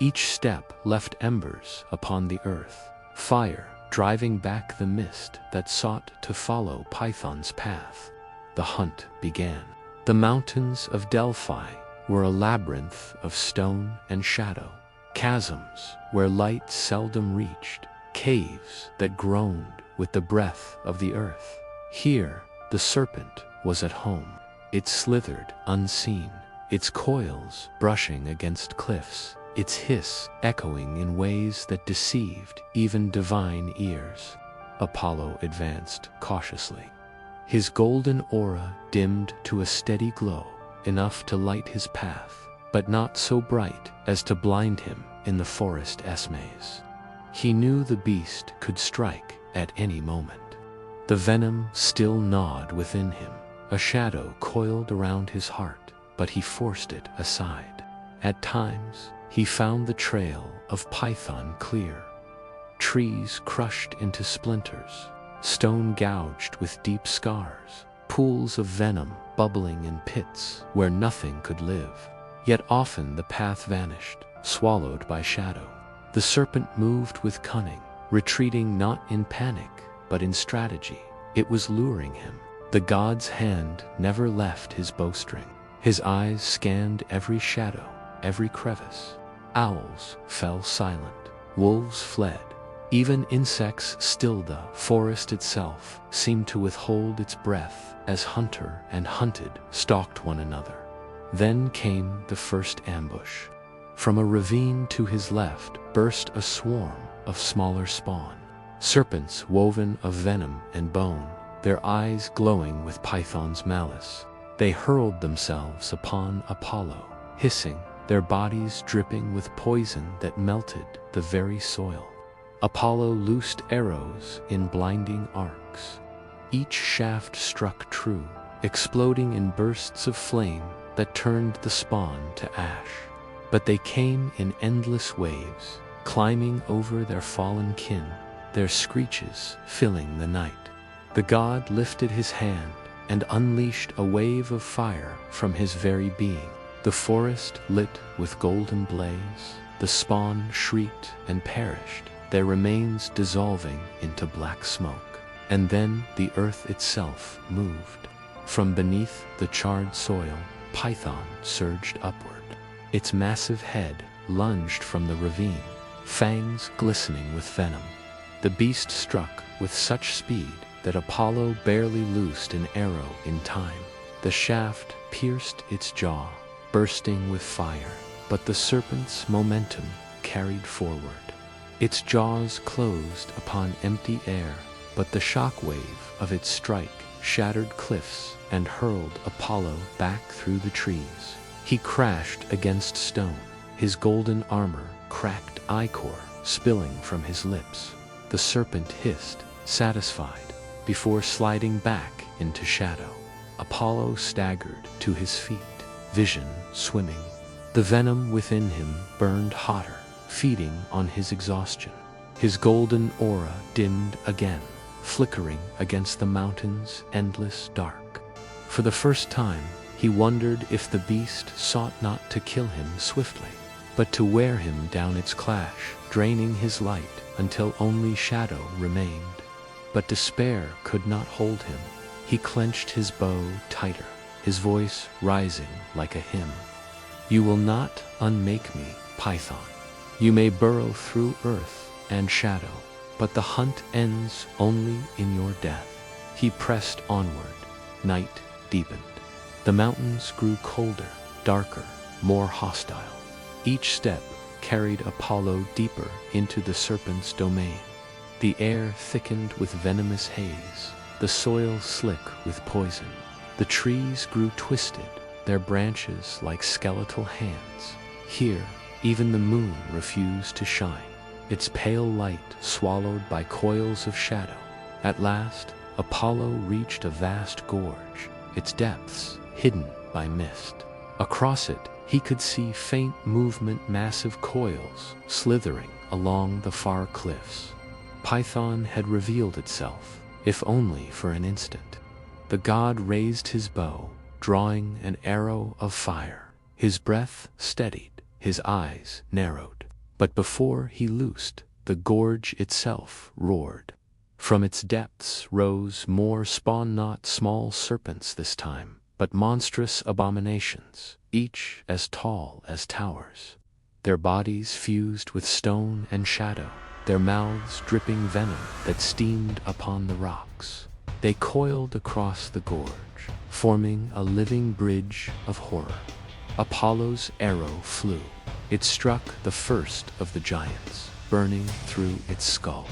Each step left embers upon the earth, fire driving back the mist that sought to follow Python's path. The hunt began. The mountains of Delphi were a labyrinth of stone and shadow, chasms where light seldom reached, caves that groaned with the breath of the earth. Here, the serpent was at home. It slithered unseen, its coils brushing against cliffs, its hiss echoing in ways that deceived even divine ears. Apollo advanced cautiously. His golden aura dimmed to a steady glow, enough to light his path, but not so bright as to blind him in the forest maze. He knew the beast could strike at any moment. The venom still gnawed within him. A shadow coiled around his heart, but he forced it aside. At times, he found the trail of Python clear. Trees crushed into splinters, stone gouged with deep scars, pools of venom bubbling in pits where nothing could live. Yet often the path vanished, swallowed by shadow. The serpent moved with cunning, retreating not in panic, but in strategy. It was luring him. The god's hand never left his bowstring. His eyes scanned every shadow, every crevice. Owls fell silent, wolves fled. Even insects stilled. The forest itself seemed to withhold its breath as hunter and hunted stalked one another. Then came the first ambush. From a ravine to his left burst a swarm of smaller spawn, serpents woven of venom and bone, their eyes glowing with Python's malice. They hurled themselves upon Apollo, hissing, their bodies dripping with poison that melted the very soil. Apollo loosed arrows in blinding arcs. Each shaft struck true, exploding in bursts of flame that turned the spawn to ash. But they came in endless waves, climbing over their fallen kin, their screeches filling the night. The god lifted his hand and unleashed a wave of fire from his very being. The forest lit with golden blaze, the spawn shrieked and perished, their remains dissolving into black smoke. And then the earth itself moved. From beneath the charred soil, Python surged upward. Its massive head lunged from the ravine, fangs glistening with venom. The beast struck with such speed that Apollo barely loosed an arrow in time. The shaft pierced its jaw, bursting with fire, but the serpent's momentum carried forward. Its jaws closed upon empty air, but the shockwave of its strike shattered cliffs and hurled Apollo back through the trees. He crashed against stone, his golden armor cracked ichor spilling from his lips. The serpent hissed, satisfied, before sliding back into shadow. Apollo staggered to his feet, vision swimming. The venom within him burned hotter, feeding on his exhaustion. His golden aura dimmed again, flickering against the mountain's endless dark. For the first time, he wondered if the beast sought not to kill him swiftly, but to wear him down its clash, draining his light until only shadow remained. But despair could not hold him. He clenched his bow tighter, his voice rising like a hymn. You will not unmake me, Python. You may burrow through earth and shadow, but the hunt ends only in your death. He pressed onward. Night deepened. The mountains grew colder, darker, more hostile. Each step carried Apollo deeper into the serpent's domain. The air thickened with venomous haze, the soil slick with poison. The trees grew twisted, their branches like skeletal hands. Here, even the moon refused to shine, its pale light swallowed by coils of shadow. At last, Apollo reached a vast gorge, its depths hidden by mist. Across it, he could see faint movement, massive coils slithering along the far cliffs. Python had revealed itself, if only for an instant. The god raised his bow, drawing an arrow of fire. His breath steadied, his eyes narrowed. But before he loosed, the gorge itself roared. From its depths rose more not small serpents this time, but monstrous abominations, each as tall as towers. Their bodies fused with stone and shadow, their mouths dripping venom that steamed upon the rocks. They coiled across the gorge, forming a living bridge of horror. Apollo's arrow flew. It struck the first of the giants, burning through its skull.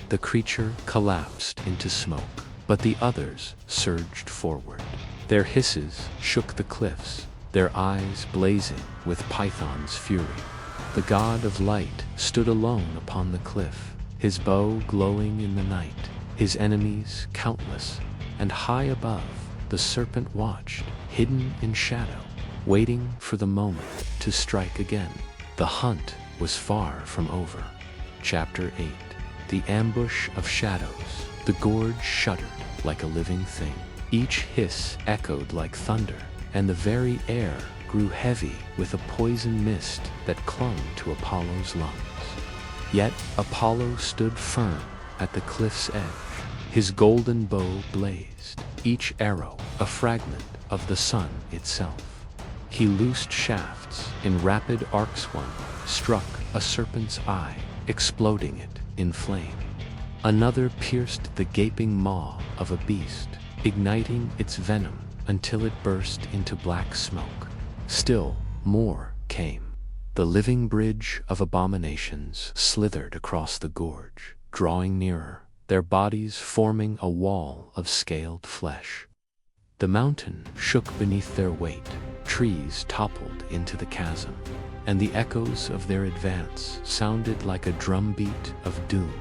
The creature collapsed into smoke, but the others surged forward. Their hisses shook the cliffs, their eyes blazing with Python's fury. The god of light stood alone upon the cliff, his bow glowing in the night, his enemies countless, and high above, the serpent watched, hidden in shadow, waiting for the moment to strike again. The hunt was far from over. Chapter 8. The ambush of shadows. The gorge shuddered like a living thing. Each hiss echoed like thunder, and the very air grew heavy with a poison mist that clung to Apollo's lungs. Yet Apollo stood firm at the cliff's edge. His golden bow blazed, each arrow a fragment of the sun itself. He loosed shafts in rapid arcs. One struck a serpent's eye, exploding it in flame. Another pierced the gaping maw of a beast, igniting its venom until it burst into black smoke. Still more came. The living bridge of abominations slithered across the gorge, drawing nearer, their bodies forming a wall of scaled flesh. The mountain shook beneath their weight, trees toppled into the chasm, and the echoes of their advance sounded like a drumbeat of doom.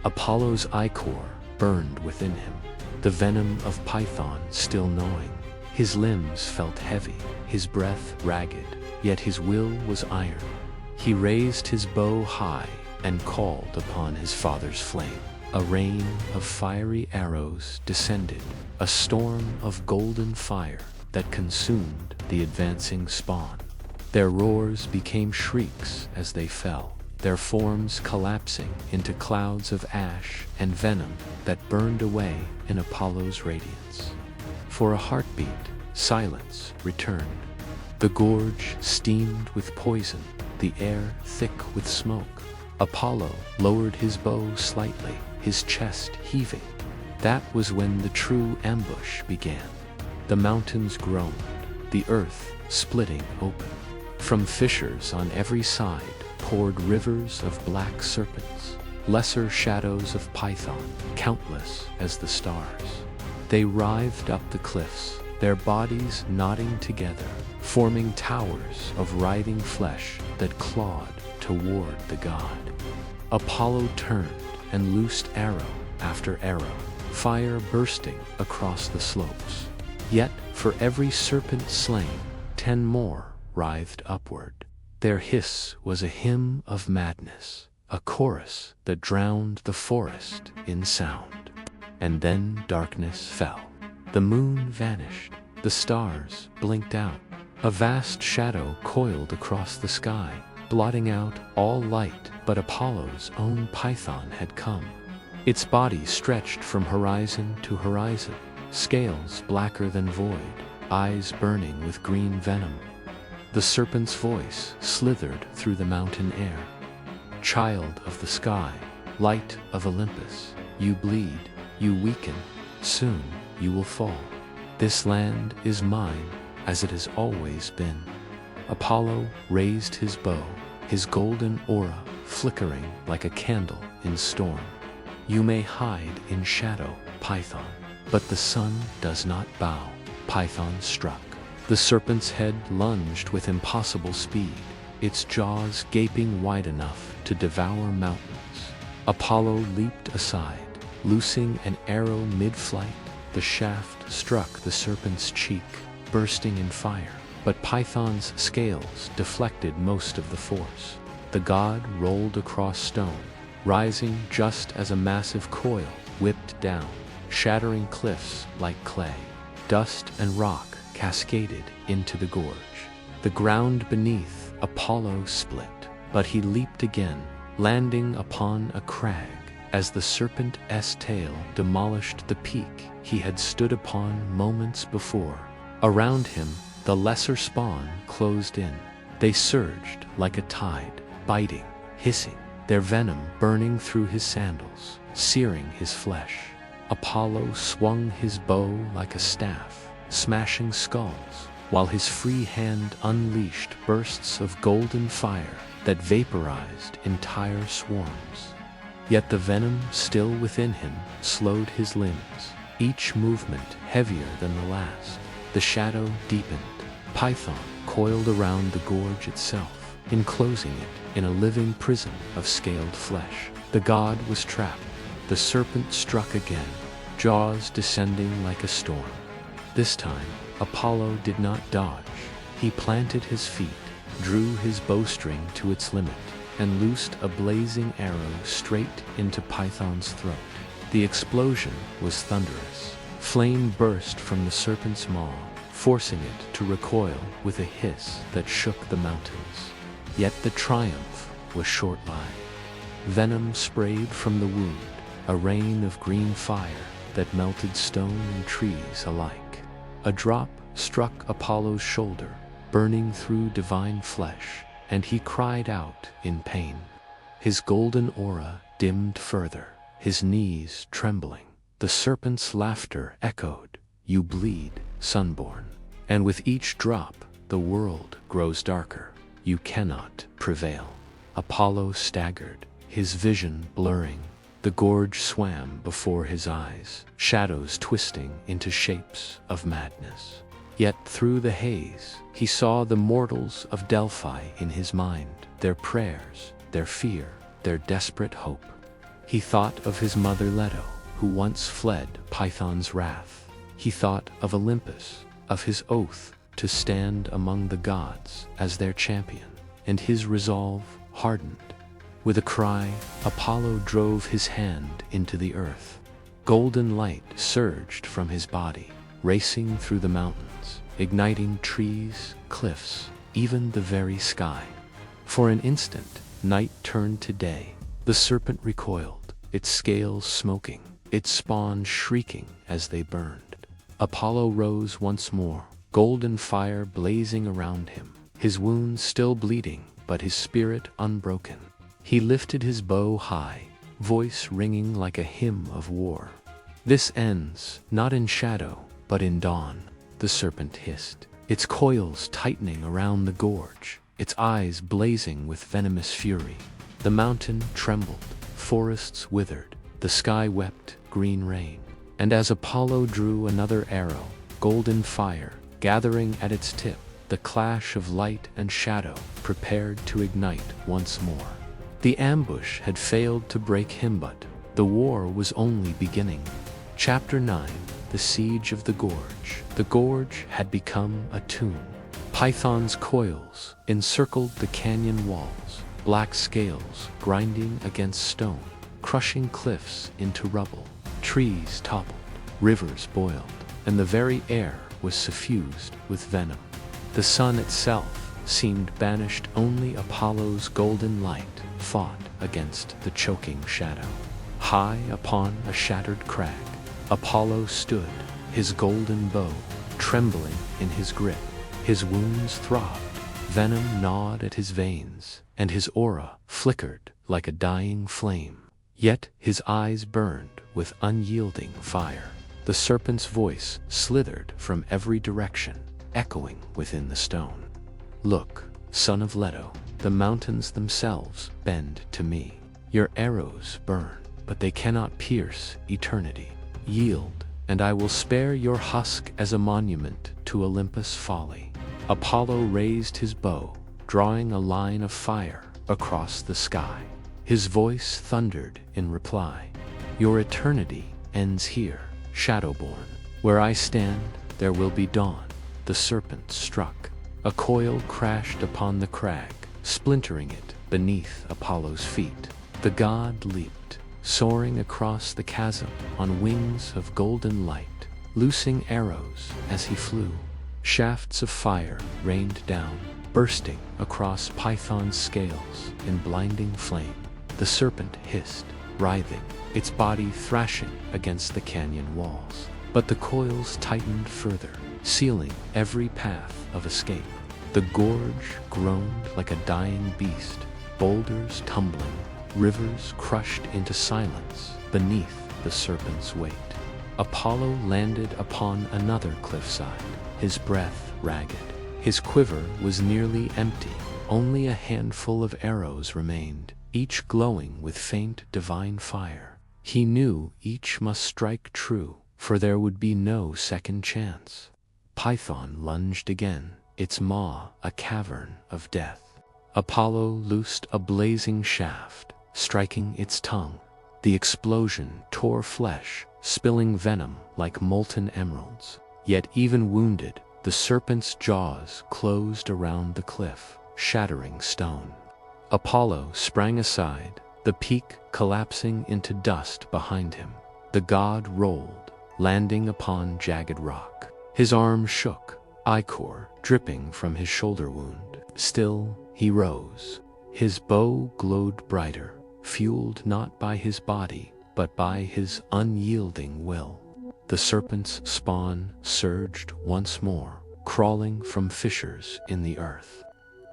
Apollo's ichor burned within him, the venom of Python still gnawing. His limbs felt heavy, his breath ragged, yet his will was iron. He raised his bow high and called upon his father's flame. A rain of fiery arrows descended, a storm of golden fire that consumed the advancing spawn. Their roars became shrieks as they fell, their forms collapsing into clouds of ash and venom that burned away in Apollo's radiance. For a heartbeat, silence returned. The gorge steamed with poison, the air thick with smoke. Apollo lowered his bow slightly, his chest heaving. That was when the true ambush began. The mountains groaned, the earth splitting open. From fissures on every side poured rivers of black serpents, lesser shadows of Python, countless as the stars. They writhed up the cliffs, their bodies knotting together, forming towers of writhing flesh that clawed toward the god. Apollo turned and loosed arrow after arrow. fire bursting across the slopes. Yet, for every serpent slain, 10 more writhed upward. Their hiss was a hymn of madness, a chorus that drowned the forest in sound. And then darkness fell. The moon vanished. The stars blinked out. A vast shadow coiled across the sky, blotting out all light, but Apollo's own python had come. Its body stretched from horizon to horizon, scales blacker than void, eyes burning with green venom. The serpent's voice slithered through the mountain air. Child of the sky, light of Olympus, you bleed, you weaken, soon you will fall. This land is mine, as it has always been. Apollo raised his bow, his golden aura flickering like a candle in storm. You may hide in shadow, Python, but the sun does not bow. Python struck. The serpent's head lunged with impossible speed, its jaws gaping wide enough to devour mountains. Apollo leaped aside, loosing an arrow mid-flight. The shaft struck the serpent's cheek, bursting in fire, but Python's scales deflected most of the force. The god rolled across stone, rising just as a massive coil whipped down, shattering cliffs like clay. Dust and rock cascaded into the gorge. The ground beneath Apollo split, but he leaped again, landing upon a crag as the serpent's tail demolished the peak he had stood upon moments before. Around him, the lesser spawn closed in. They surged like a tide, biting, hissing, their venom burning through his sandals, searing his flesh. Apollo swung his bow like a staff, smashing skulls, while his free hand unleashed bursts of golden fire that vaporized entire swarms. Yet the venom still within him slowed his limbs, each movement heavier than the last. The shadow deepened. Python coiled around the gorge itself, enclosing it in a living prison of scaled flesh. The god was trapped. The serpent struck again, jaws descending like a storm. This time, Apollo did not dodge. He planted his feet, drew his bowstring to its limit, and loosed a blazing arrow straight into Python's throat. The explosion was thunderous. Flame burst from the serpent's maw, forcing it to recoil with a hiss that shook the mountains. Yet the triumph was short-lived. Venom sprayed from the wound, a rain of green fire that melted stone and trees alike. A drop struck Apollo's shoulder, burning through divine flesh, and he cried out in pain. His golden aura dimmed further, his knees trembling. The serpent's laughter echoed, "You bleed, Sunborn." And with each drop, the world grows darker. You cannot prevail. Apollo staggered, his vision blurring. The gorge swam before his eyes, shadows twisting into shapes of madness. Yet through the haze, he saw the mortals of Delphi in his mind, their prayers, their fear, their desperate hope. He thought of his mother Leto, who once fled Python's wrath. He thought of Olympus, of his oath to stand among the gods as their champion, and his resolve hardened. With a cry, Apollo drove his hand into the earth. Golden light surged from his body, racing through the mountains, igniting trees, cliffs, even the very sky. For an instant, night turned to day. The serpent recoiled, its scales smoking, its spawn shrieking as they burned. Apollo rose once more, golden fire blazing around him, his wounds still bleeding, but his spirit unbroken. He lifted his bow high, voice ringing like a hymn of war. "This ends, not in shadow, but in dawn," the serpent hissed, its coils tightening around the gorge, its eyes blazing with venomous fury. The mountain trembled, forests withered, the sky wept green rain. And as Apollo drew another arrow, golden fire, gathering at its tip, the clash of light and shadow prepared to ignite once more. The ambush had failed to break him, but the war was only beginning. Chapter 9. The Siege of the Gorge. The gorge had become a tomb. Pythons' coils encircled the canyon walls, black scales grinding against stone, crushing cliffs into rubble. Trees toppled, rivers boiled, and the very air was suffused with venom. The sun itself seemed banished. Only Apollo's golden light fought against the choking shadow. High upon a shattered crag, Apollo stood, his golden bow trembling in his grip. His wounds throbbed, venom gnawed at his veins, and his aura flickered like a dying flame. Yet his eyes burned with unyielding fire. The serpent's voice slithered from every direction, echoing within the stone. Look, son of Leto, the mountains themselves bend to me. Your arrows burn, but they cannot pierce eternity. Yield, and I will spare your husk as a monument to Olympus' folly. Apollo raised his bow, drawing a line of fire across the sky. His voice thundered in reply. Your eternity ends here, Shadowborn. Where I stand, there will be dawn. The serpent struck. A coil crashed upon the crag, splintering it beneath Apollo's feet. The god leaped, soaring across the chasm on wings of golden light, loosing arrows as he flew. Shafts of fire rained down, bursting across Python's scales in blinding flame. The serpent hissed, writhing, its body thrashing against the canyon walls. But the coils tightened further, sealing every path of escape. The gorge groaned like a dying beast, boulders tumbling, rivers crushed into silence beneath the serpent's weight. Apollo landed upon another cliffside, his breath ragged. His quiver was nearly empty. Only a handful of arrows remained, each glowing with faint divine fire. He knew each must strike true, for there would be no second chance. Python lunged again, its maw a cavern of death. Apollo loosed a blazing shaft, striking its tongue. The explosion tore flesh, spilling venom like molten emeralds. Yet even wounded, the serpent's jaws closed around the cliff, shattering stone. Apollo sprang aside, the peak collapsing into dust behind him. The god rolled, landing upon jagged rock. His arm shook, ichor dripping from his shoulder wound. Still, he rose. His bow glowed brighter, fueled not by his body, but by his unyielding will. The serpent's spawn surged once more, crawling from fissures in the earth.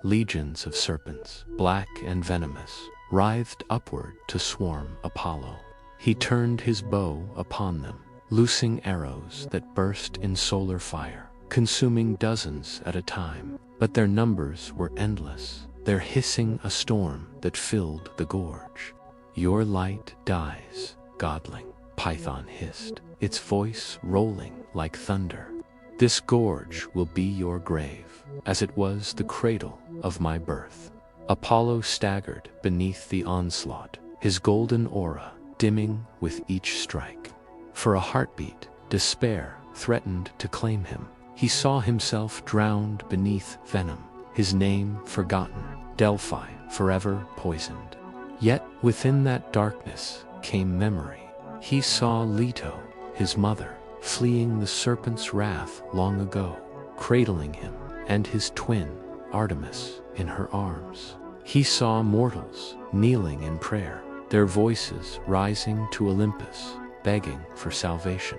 Legions of serpents, black and venomous, writhed upward to swarm Apollo. He turned his bow upon them, loosing arrows that burst in solar fire, consuming dozens at a time. But their numbers were endless, their hissing a storm that filled the gorge. Your light dies, godling, Python hissed, its voice rolling like thunder. This gorge will be your grave, as it was the cradle of my birth. Apollo staggered beneath the onslaught, his golden aura dimming with each strike. For a heartbeat, despair threatened to claim him. He saw himself drowned beneath venom, his name forgotten, Delphi forever poisoned. Yet within that darkness came memory. He saw Leto, his mother, fleeing the serpent's wrath long ago, cradling him, and his twin, Artemis, in her arms. He saw mortals kneeling in prayer, their voices rising to Olympus, begging for salvation.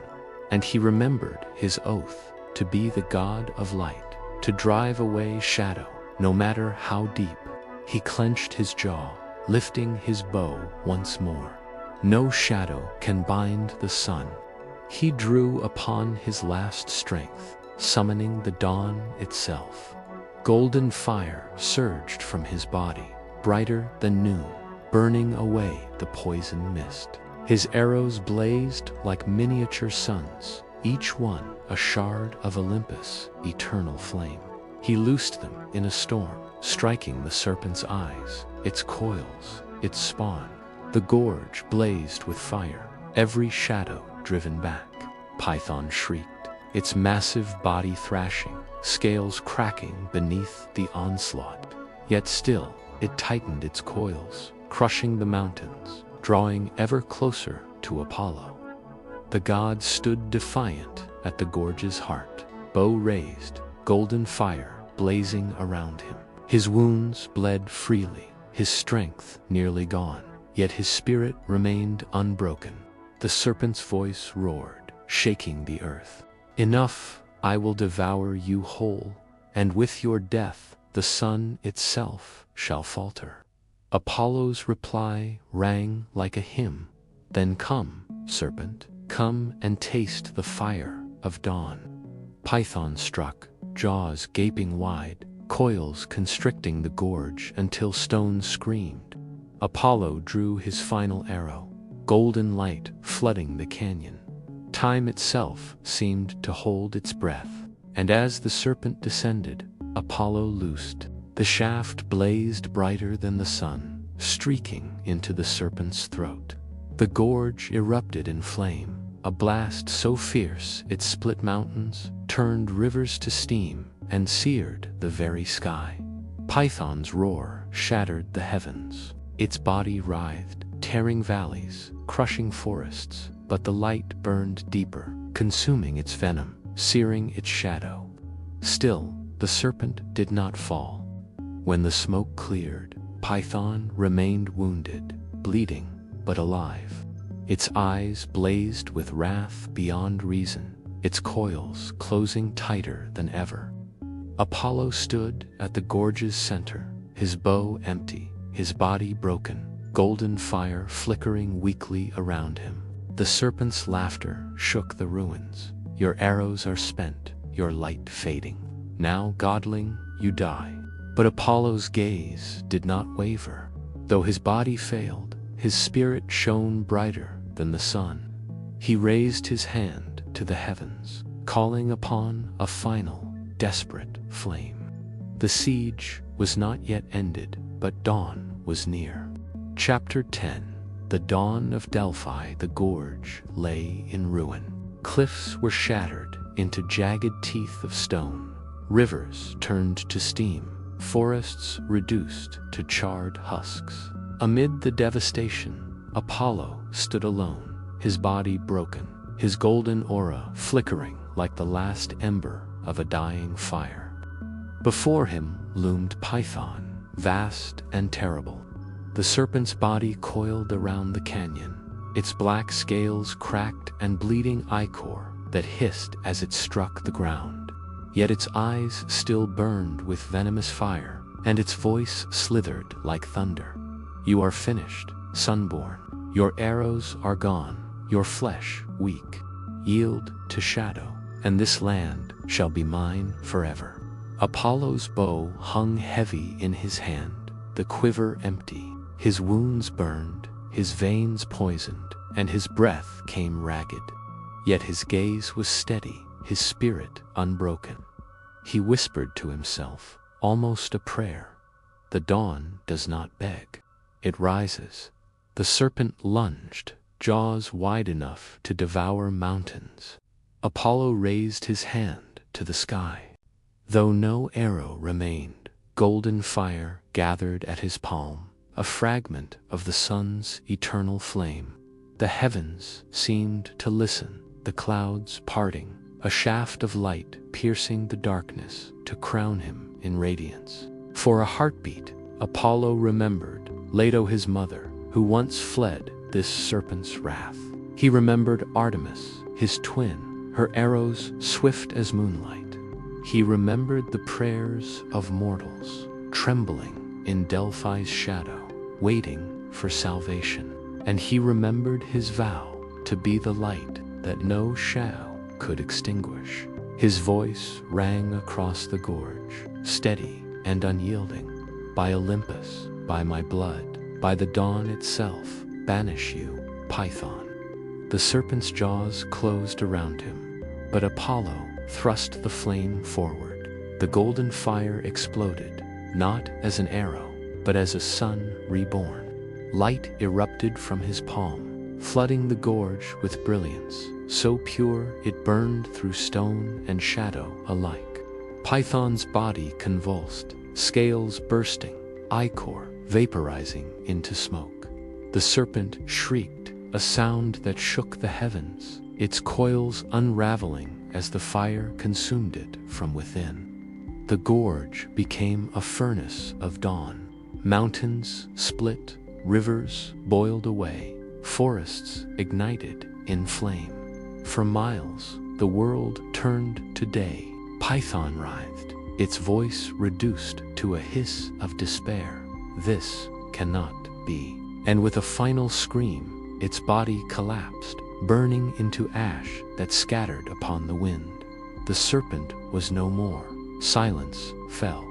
And he remembered his oath to be the god of light, to drive away shadow, no matter how deep. He clenched his jaw, lifting his bow once more. No shadow can bind the sun. He drew upon his last strength, summoning the dawn itself. Golden fire surged from his body, brighter than noon, burning away the poison mist. His arrows blazed like miniature suns, each one a shard of Olympus' eternal flame. He loosed them in a storm, striking the serpent's eyes, its coils, its spawn. The gorge blazed with fire, every shadow driven back. Python shrieked, its massive body thrashing, scales cracking beneath the onslaught. Yet still, it tightened its coils, crushing the mountains, drawing ever closer to Apollo. The god stood defiant at the gorge's heart, bow raised, golden fire blazing around him. His wounds bled freely, his strength nearly gone, yet his spirit remained unbroken. The serpent's voice roared, shaking the earth. "Enough, I will devour you whole, and with your death the sun itself shall falter." Apollo's reply rang like a hymn. "Then come, serpent, come and taste the fire of dawn." Python struck, jaws gaping wide, coils constricting the gorge until stone screamed. Apollo drew his final arrow, golden light flooding the canyon. Time itself seemed to hold its breath, and as the serpent descended, Apollo loosed. The shaft blazed brighter than the sun, streaking into the serpent's throat. The gorge erupted in flame, a blast so fierce it split mountains, turned rivers to steam, and seared the very sky. Python's roar shattered the heavens. Its body writhed, tearing valleys, crushing forests, but the light burned deeper, consuming its venom, searing its shadow. Still, the serpent did not fall. When the smoke cleared, Python remained wounded, bleeding, but alive. Its eyes blazed with wrath beyond reason, its coils closing tighter than ever. Apollo stood at the gorge's center, his bow empty, his body broken, golden fire flickering weakly around him. The serpent's laughter shook the ruins. "Your arrows are spent, your light fading. Now, godling, you die." But Apollo's gaze did not waver. Though his body failed, his spirit shone brighter than the sun. He raised his hand to the heavens, calling upon a final, desperate flame. The siege was not yet ended, but dawn was near. Chapter 10. The dawn of Delphi. The gorge lay in ruin. Cliffs were shattered into jagged teeth of stone. Rivers turned to steam. Forests reduced to charred husks. Amid the devastation, Apollo stood alone, his body broken, his golden aura flickering like the last ember of a dying fire. Before him loomed Python, vast and terrible. The serpent's body coiled around the canyon, its black scales cracked and bleeding ichor that hissed as it struck the ground. Yet its eyes still burned with venomous fire, and its voice slithered like thunder. "You are finished, Sunborn. Your arrows are gone, your flesh weak. Yield to shadow, and this land shall be mine forever." Apollo's bow hung heavy in his hand, the quiver empty. His wounds burned, his veins poisoned, and his breath came ragged. Yet his gaze was steady, his spirit unbroken. He whispered to himself, almost a prayer, "The dawn does not beg. It rises." The serpent lunged, jaws wide enough to devour mountains. Apollo raised his hand to the sky. Though no arrow remained, golden fire gathered at his palm, a fragment of the sun's eternal flame. The heavens seemed to listen, the clouds parting, a shaft of light piercing the darkness to crown him in radiance. For a heartbeat, Apollo remembered Leto, his mother, who once fled this serpent's wrath. He remembered Artemis, his twin, her arrows swift as moonlight. He remembered the prayers of mortals, trembling in Delphi's shadow, waiting for salvation. And he remembered his vow to be the light that no shadow could extinguish. His voice rang across the gorge, steady and unyielding. "By Olympus, by my blood, by the dawn itself, banish you, Python." The serpent's jaws closed around him, but Apollo thrust the flame forward. The golden fire exploded, not as an arrow, but as a sun reborn. Light erupted from his palm, flooding the gorge with brilliance, so pure it burned through stone and shadow alike. Python's body convulsed, scales bursting, ichor vaporizing into smoke. The serpent shrieked, a sound that shook the heavens, its coils unraveling as the fire consumed it from within. The gorge became a furnace of dawn. Mountains split, rivers boiled away, forests ignited in flame. For miles, the world turned to day. Python writhed, its voice reduced to a hiss of despair. This cannot be. And with a final scream, its body collapsed, burning into ash that scattered upon the wind. The serpent was no more. Silence fell.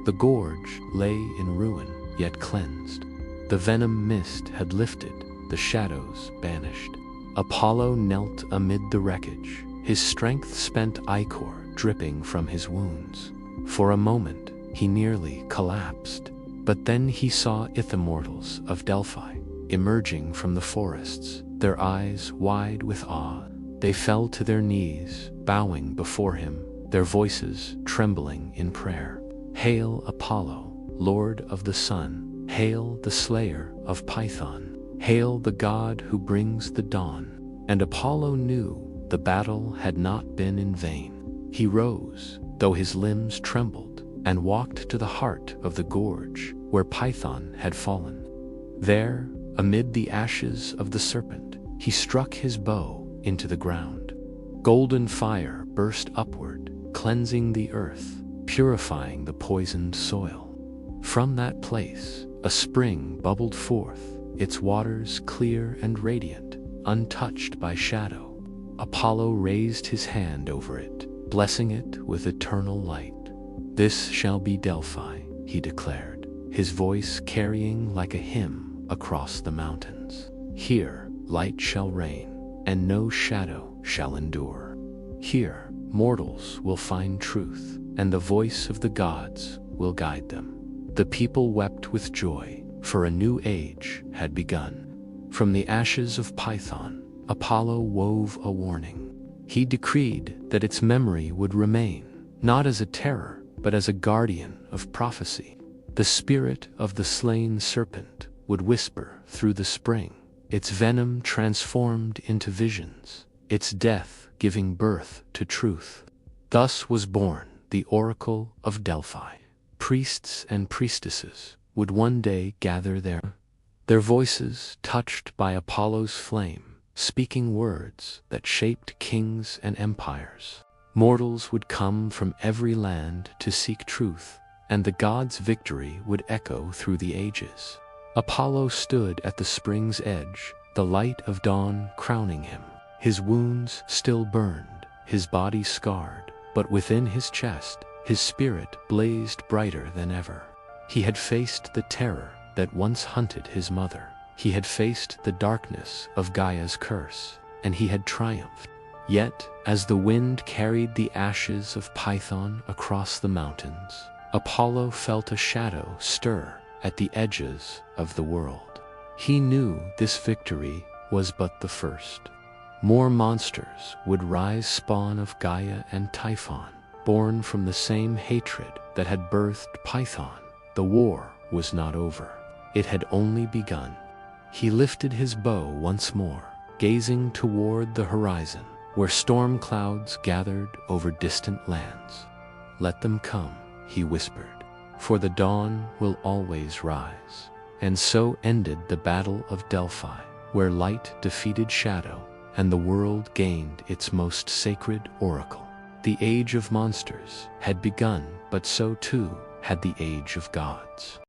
The gorge lay in ruin, yet cleansed. The venom mist had lifted, the shadows banished. Apollo knelt amid the wreckage, his strength spent ichor dripping from his wounds. For a moment, he nearly collapsed, but then he saw immortals of Delphi emerging from the forests, their eyes wide with awe. They fell to their knees, bowing before him, their voices trembling in prayer. Hail Apollo, Lord of the Sun, hail the slayer of Python, hail the god who brings the dawn. And Apollo knew the battle had not been in vain. He rose, though his limbs trembled, and walked to the heart of the gorge where Python had fallen. There, amid the ashes of the serpent, he struck his bow into the ground. Golden fire burst upward, cleansing the earth, purifying the poisoned soil. From that place, a spring bubbled forth, its waters clear and radiant, untouched by shadow. Apollo raised his hand over it, blessing it with eternal light. This shall be Delphi, he declared, his voice carrying like a hymn across the mountains. Here, light shall reign, and no shadow shall endure. Here, mortals will find truth, and the voice of the gods will guide them. The people wept with joy, for a new age had begun. From the ashes of Python, Apollo wove a warning. He decreed that its memory would remain, not as a terror, but as a guardian of prophecy. The spirit of the slain serpent would whisper through the spring, its venom transformed into visions, its death giving birth to truth. Thus was born the Oracle of Delphi. Priests and priestesses would one day gather there, their voices touched by Apollo's flame, speaking words that shaped kings and empires. Mortals would come from every land to seek truth, and the gods' victory would echo through the ages. Apollo stood at the spring's edge, the light of dawn crowning him. His wounds still burned, his body scarred, but within his chest, his spirit blazed brighter than ever. He had faced the terror that once hunted his mother. He had faced the darkness of Gaia's curse, and he had triumphed. Yet, as the wind carried the ashes of Python across the mountains, Apollo felt a shadow stir at the edges of the world. He knew this victory was but the first. More monsters would rise, spawn of Gaia and Typhon, born from the same hatred that had birthed Python. The war was not over. It had only begun. He lifted his bow once more, gazing toward the horizon, where storm clouds gathered over distant lands. "Let them come," he whispered, "for the dawn will always rise." And so ended the Battle of Delphi, where light defeated shadow, and the world gained its most sacred oracle. The age of monsters had begun, but so too had the age of gods.